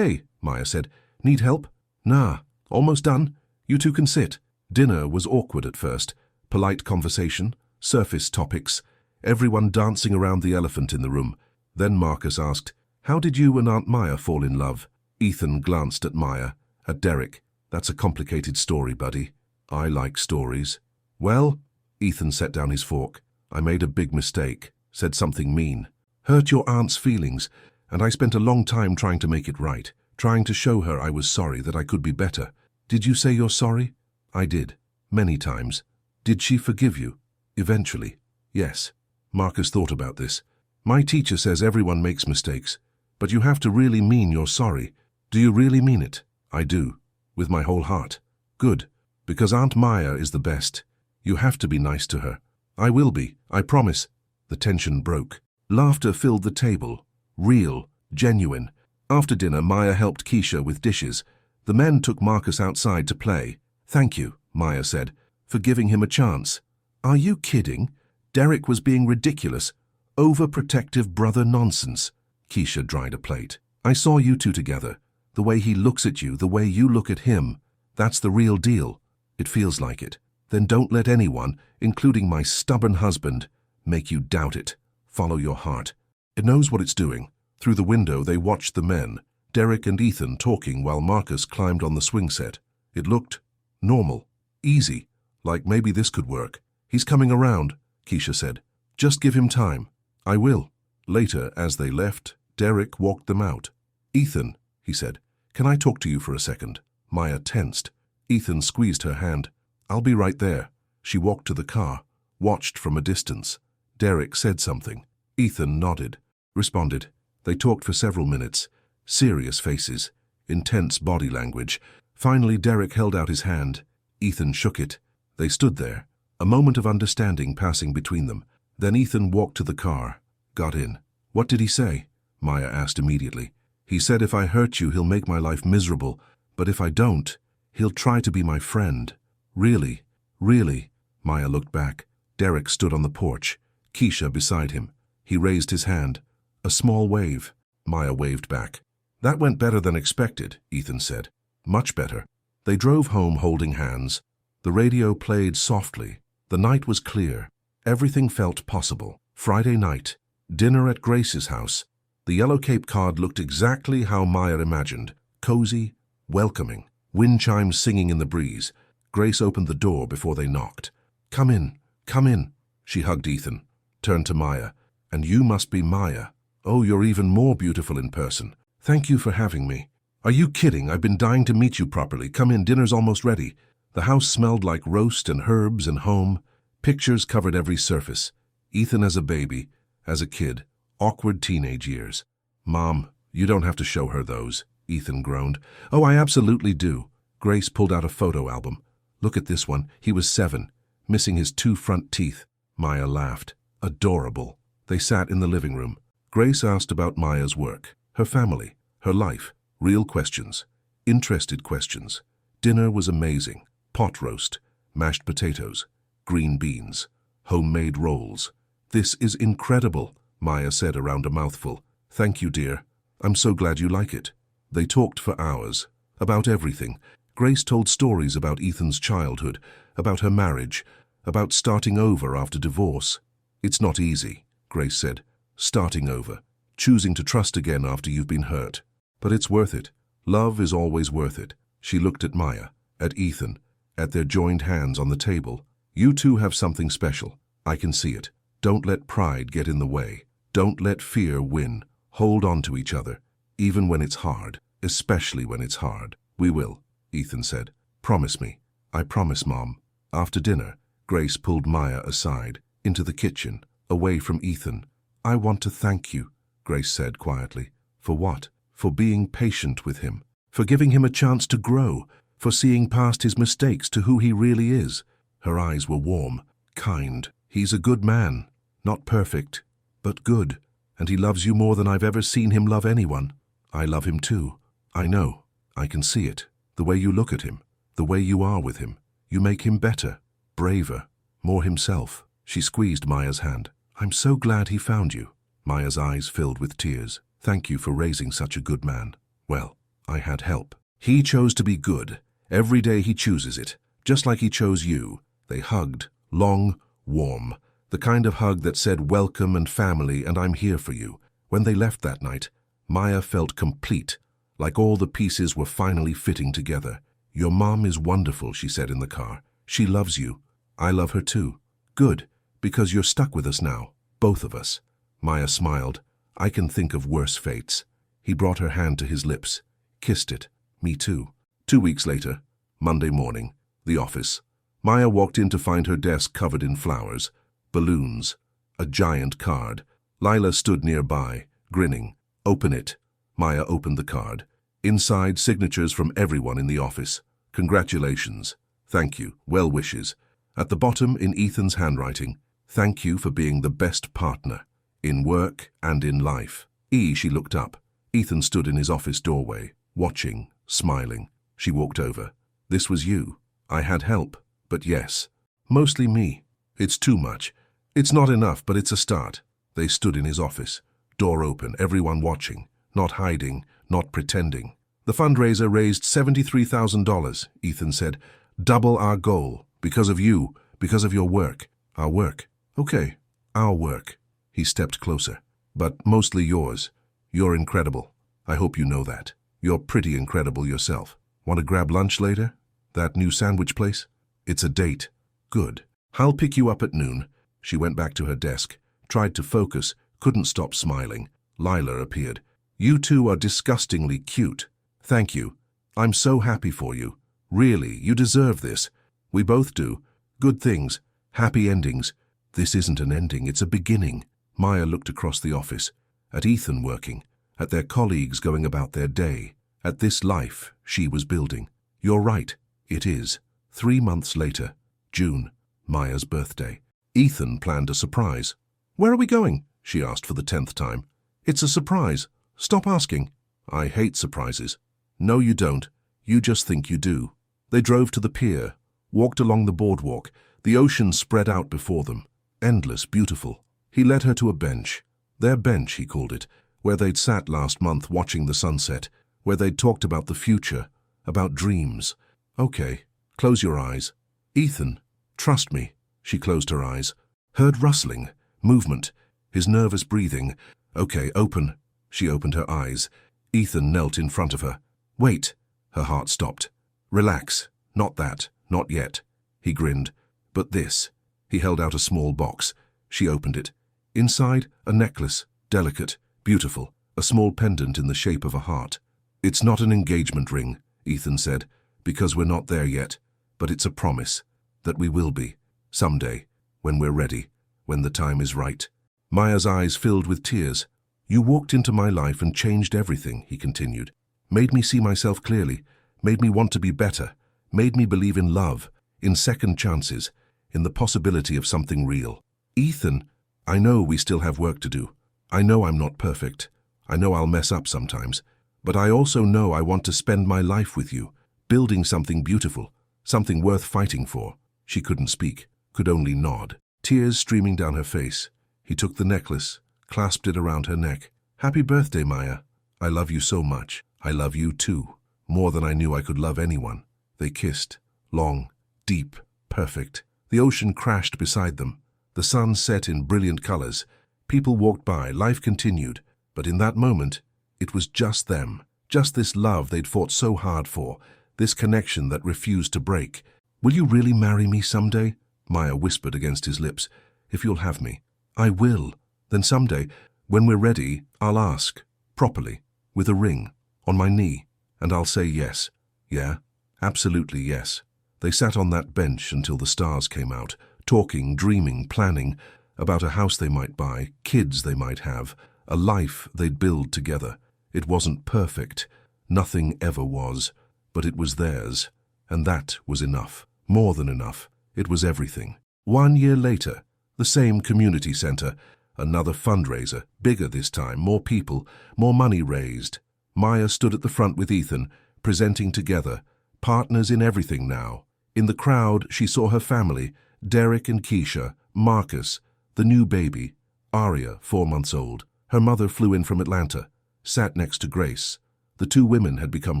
Maya said. Need help? Nah, almost done. You two can sit. Dinner was awkward at first. Polite conversation, surface topics, everyone dancing around the elephant in the room. Then Marcus asked, how did you and Aunt Maya fall in love? Ethan glanced at Maya, at Derek. That's a complicated story, buddy. I like stories. Well, Ethan set down his fork. I made a big mistake, said something mean. Hurt your aunt's feelings, and I spent a long time trying to make it right, trying to show her I was sorry, that I could be better. Did you say you're sorry? I did. Many times. Did she forgive you? Eventually. Yes. Marcus thought about this. My teacher says everyone makes mistakes, but you have to really mean you're sorry. Do you really mean it? I do. With my whole heart. Good. Because Aunt Maya is the best. You have to be nice to her. I will be, I promise. The tension broke. Laughter filled the table. Real, genuine. After dinner, Maya helped Keisha with dishes. The men took Marcus outside to play. Thank you, Maya said, for giving him a chance. Are you kidding? Derek was being ridiculous. Overprotective brother nonsense. Keisha dried a plate. I saw you two together. The way he looks at you, the way you look at him. That's the real deal. It feels like it. Then don't let anyone, including my stubborn husband, make you doubt it. Follow your heart. It knows what it's doing. Through the window, they watched the men, Derek and Ethan, talking while Marcus climbed on the swing set. It looked normal, easy, like maybe this could work. He's coming around, Keisha said. Just give him time. I will. Later, as they left, Derek walked them out. Ethan, he said, can I talk to you for a second? Maya tensed. Ethan squeezed her hand. I'll be right there. She walked to the car, watched from a distance. Derek said something. Ethan nodded, responded. They talked for several minutes. Serious faces, intense body language. Finally, Derek held out his hand. Ethan shook it. They stood there, a moment of understanding passing between them. Then Ethan walked to the car, got in. What did he say? Maya asked immediately. He said if I hurt you, he'll make my life miserable, but if I don't, he'll try to be my friend. Really? Really? Maya looked back. Derek stood on the porch, Keisha beside him. He raised his hand. A small wave. Maya waved back. That went better than expected, Ethan said. Much better. They drove home holding hands. The radio played softly. The night was clear. Everything felt possible. Friday night. Dinner at Grace's house. The yellow Cape Cod looked exactly how Maya imagined. Cozy, welcoming. Wind chimes singing in the breeze. Grace opened the door before they knocked. Come in, come in. She hugged Ethan, turned to Maya. And you must be Maya. Oh, you're even more beautiful in person. Thank you for having me. Are you kidding? I've been dying to meet you properly. Come in, dinner's almost ready. The house smelled like roast and herbs and home. Pictures covered every surface. Ethan as a baby, as a kid, awkward teenage years. Mom, you don't have to show her those, Ethan groaned. Oh, I absolutely do. Grace pulled out a photo album. Look at this one. He was 7, missing his 2 front teeth. Maya laughed. Adorable. They sat in the living room. Grace asked about Maya's work, her family, her life, real questions, interested questions. Dinner was amazing. Pot roast, mashed potatoes, green beans, homemade rolls. This is incredible, Maya said around a mouthful. Thank you, dear. I'm so glad you like it. They talked for hours, about everything. Grace told stories about Ethan's childhood, about her marriage, about starting over after divorce. It's not easy, Grace said. Starting over, choosing to trust again after you've been hurt. But it's worth it. Love is always worth it. She looked at Maya, at Ethan, at their joined hands on the table. You two have something special. I can see it. Don't let pride get in the way. Don't let fear win. Hold on to each other, even when it's hard, especially when it's hard. We will, Ethan said. Promise me. I promise, Mom. After dinner, Grace pulled Maya aside, into the kitchen, away from Ethan. I want to thank you, Grace said quietly. For what? For being patient with him, for giving him a chance to grow, for seeing past his mistakes to who he really is. Her eyes were warm, kind. He's a good man, not perfect, but good, and he loves you more than I've ever seen him love anyone. I love him too. I know. I can see it. The way you look at him, the way you are with him. You make him better, braver, more himself. She squeezed Maya's hand. I'm so glad he found you. Maya's eyes filled with tears. Thank you for raising such a good man. Well, I had help. He chose to be good. Every day he chooses it, just like he chose you. They hugged, long, warm, the kind of hug that said welcome and family and I'm here for you. When they left that night, Maya felt complete, like all the pieces were finally fitting together. Your mom is wonderful, she said in the car. She loves you. I love her too. Good, because you're stuck with us now, both of us. Maya smiled. I can think of worse fates. He brought her hand to his lips, kissed it. Me too. 2 weeks later, Monday morning, the office. Maya walked in to find her desk covered in flowers, balloons, a giant card. Lila stood nearby, grinning. Open it. Maya opened the card. Inside, signatures from everyone in the office. Congratulations. Thank you. Well wishes. At the bottom, in Ethan's handwriting, thank you for being the best partner, in work and in life. She looked up. Ethan stood in his office doorway, watching, smiling. She walked over. This was you. I had help, but yes. Mostly me. It's too much. It's not enough, but it's a start. They stood in his office. Door open, everyone watching. Not hiding, not pretending. The fundraiser raised $73,000, Ethan said. Double our goal. Because of you. Because of your work. Our work. Okay. Our work. He stepped closer. But mostly yours. You're incredible. I hope you know that. You're pretty incredible yourself. Want to grab lunch later? That new sandwich place? It's a date. Good. I'll pick you up at noon. She went back to her desk, tried to focus, couldn't stop smiling. Lila appeared. You two are disgustingly cute. Thank you. I'm so happy for you. Really, you deserve this. We both do. Good things. Happy endings. This isn't an ending, it's a beginning. Maya looked across the office, at Ethan working, at their colleagues going about their day, at this life she was building. You're right, it is. 3 months later, June, Maya's birthday. Ethan planned a surprise. Where are we going? She asked for the 10th time. It's a surprise. Stop asking. I hate surprises. No, you don't. You just think you do. They drove to the pier, walked along the boardwalk. The ocean spread out before them. Endless, beautiful. He led her to a bench. Their bench, he called it, where they'd sat last month watching the sunset, where they'd talked about the future, about dreams. Okay, close your eyes. Ethan, trust me. She closed her eyes. Heard rustling, movement, his nervous breathing. Okay, open. She opened her eyes. Ethan knelt in front of her. Wait. Her heart stopped. Relax. Not that. Not yet. He grinned. But this. He held out a small box. She opened it. Inside, a necklace. Delicate. Beautiful. A small pendant in the shape of a heart. It's not an engagement ring, Ethan said, because we're not there yet. But it's a promise. That we will be. Someday. When we're ready. When the time is right. Maya's eyes filled with tears. You walked into my life and changed everything, he continued. Made me see myself clearly. Made me want to be better. Made me believe in love. In second chances. In the possibility of something real. Ethan, I know we still have work to do. I know I'm not perfect. I know I'll mess up sometimes. But I also know I want to spend my life with you, building something beautiful, something worth fighting for. She couldn't speak, could only nod. Tears streaming down her face. He took the necklace, clasped it around her neck. Happy birthday, Maya. I love you so much. I love you too. More than I knew I could love anyone. They kissed. Long, deep, perfect. The ocean crashed beside them. The sun set in brilliant colors. People walked by, life continued. But in that moment, it was just them. Just this love they'd fought so hard for. This connection that refused to break. Will you really marry me someday? Maya whispered against his lips. If you'll have me. I will. Then someday, when we're ready, I'll ask. Properly. With a ring. On my knee. And I'll say yes. Yeah? Absolutely yes. They sat on that bench until the stars came out, talking, dreaming, planning, about a house they might buy, kids they might have, a life they'd build together. It wasn't perfect. Nothing ever was. But it was theirs. And that was enough. More than enough. It was everything. 1 year later, the same community center, another fundraiser, bigger this time, more people, more money raised. Maya stood at the front with Ethan, presenting together, partners in everything now. In the crowd, she saw her family, Derek and Keisha, Marcus, the new baby, Aria, 4 months old. Her mother flew in from Atlanta, sat next to Grace. The two women had become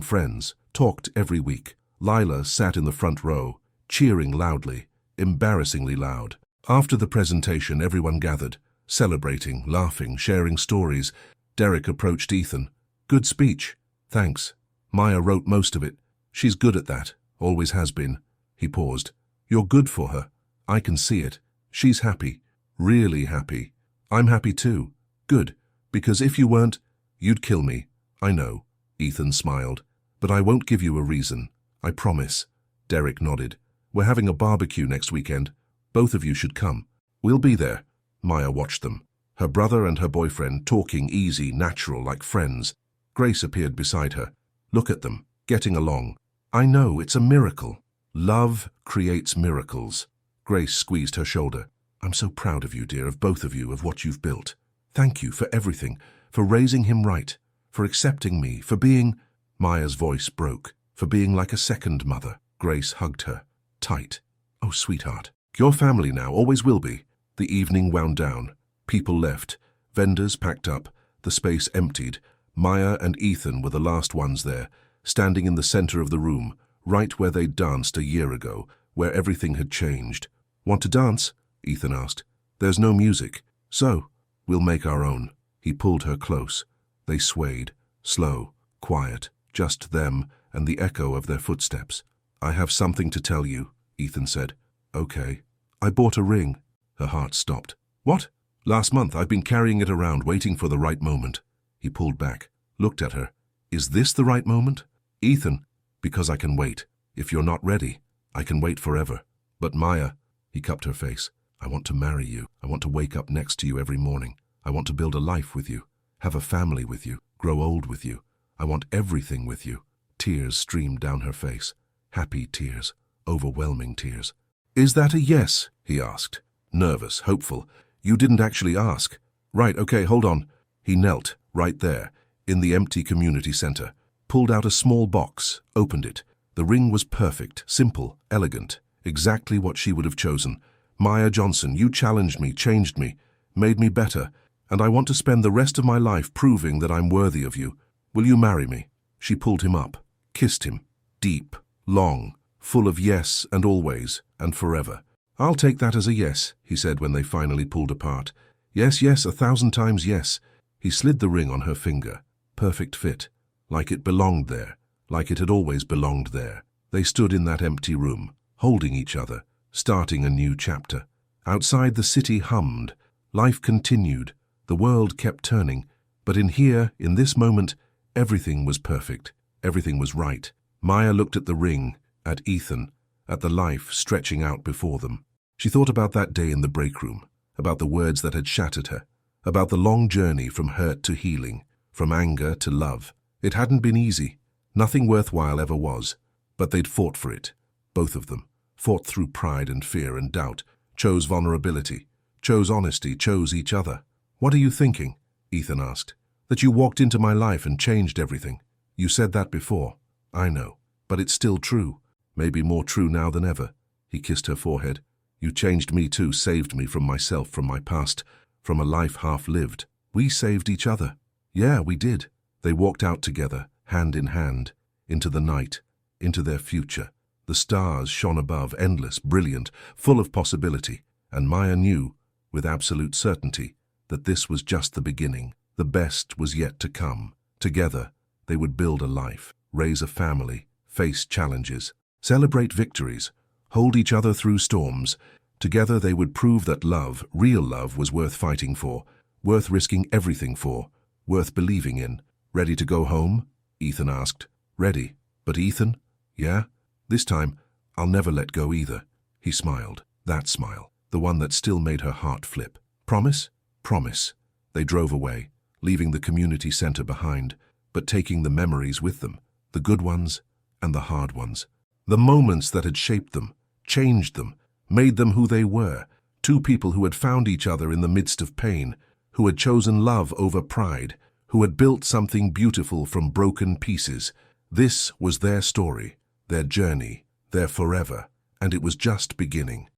friends, talked every week. Lila sat in the front row, cheering loudly, embarrassingly loud. After the presentation, everyone gathered, celebrating, laughing, sharing stories. Derek approached Ethan. Good speech. Thanks. Maya wrote most of it. She's good at that, always has been. He paused. You're good for her. I can see it. She's happy. Really happy. I'm happy too. Good. Because if you weren't, you'd kill me. I know. Ethan smiled. But I won't give you a reason. I promise. Derek nodded. We're having a barbecue next weekend. Both of you should come. We'll be there. Maya watched them. Her brother and her boyfriend talking easy, natural, like friends. Grace appeared beside her. Look at them. Getting along. I know, it's a miracle. Love creates miracles. Grace squeezed her shoulder. I'm so proud of you, dear, of both of you, of what you've built. Thank you for everything, for raising him right, for accepting me, for being— Maya's voice broke, for being like a second mother. Grace hugged her, tight. Oh, sweetheart. Your family now, always will be. The evening wound down. People left. Vendors packed up. The space emptied. Maya and Ethan were the last ones there, standing in the center of the room, right where they'd danced a year ago, where everything had changed. Want to dance? Ethan asked. There's no music. So, we'll make our own. He pulled her close. They swayed, slow, quiet, just them and the echo of their footsteps. I have something to tell you, Ethan said. Okay. I bought a ring. Her heart stopped. What? Last month I've been carrying it around, waiting for the right moment. He pulled back, looked at her. Is this the right moment? Ethan, because I can wait. If you're not ready, I can wait forever. But Maya, he cupped her face. I want to marry you. I want to wake up next to you every morning. I want to build a life with you, have a family with you, grow old with you. I want everything with you. Tears streamed down her face. Happy tears, overwhelming tears. Is that a yes? He asked. Nervous, hopeful. You didn't actually ask. Right, okay, hold on. He knelt, right there, in the empty community center, pulled out a small box, opened it. The ring was perfect, simple, elegant, exactly what she would have chosen. Maya Johnson, you challenged me, changed me, made me better, and I want to spend the rest of my life proving that I'm worthy of you. Will you marry me? She pulled him up, kissed him, deep, long, full of yes and always and forever. I'll take that as a yes, he said when they finally pulled apart. Yes, yes, 1,000 times yes. He slid the ring on her finger. Perfect fit. Like it belonged there. Like it had always belonged there. They stood in that empty room, holding each other, starting a new chapter. Outside the city hummed. Life continued. The world kept turning. But in here, in this moment, everything was perfect. Everything was right. Maya looked at the ring, at Ethan, at the life stretching out before them. She thought about that day in the break room, about the words that had shattered her, about the long journey from hurt to healing, from anger to love. It hadn't been easy. Nothing worthwhile ever was. But they'd fought for it. Both of them. Fought through pride and fear and doubt. Chose vulnerability. Chose honesty. Chose each other. What are you thinking? Ethan asked. That you walked into my life and changed everything. You said that before. I know. But it's still true. Maybe more true now than ever. He kissed her forehead. You changed me too, saved me from myself, from my past, from a life half-lived. We saved each other. Yeah, we did. They walked out together, hand in hand, into the night, into their future. The stars shone above, endless, brilliant, full of possibility, and Maya knew, with absolute certainty, that this was just the beginning. The best was yet to come. Together, they would build a life, raise a family, face challenges, celebrate victories, hold each other through storms. Together they would prove that love, real love, was worth fighting for, worth risking everything for, worth believing in. Ready to go home? Ethan asked. Ready. But Ethan? Yeah? This time, I'll never let go either. He smiled. That smile. The one that still made her heart flip. Promise? Promise. They drove away, leaving the community center behind, but taking the memories with them. The good ones and the hard ones. The moments that had shaped them, changed them, made them who they were. Two people who had found each other in the midst of pain, who had chosen love over pride, who had built something beautiful from broken pieces. This was their story, their journey, their forever, and it was just beginning.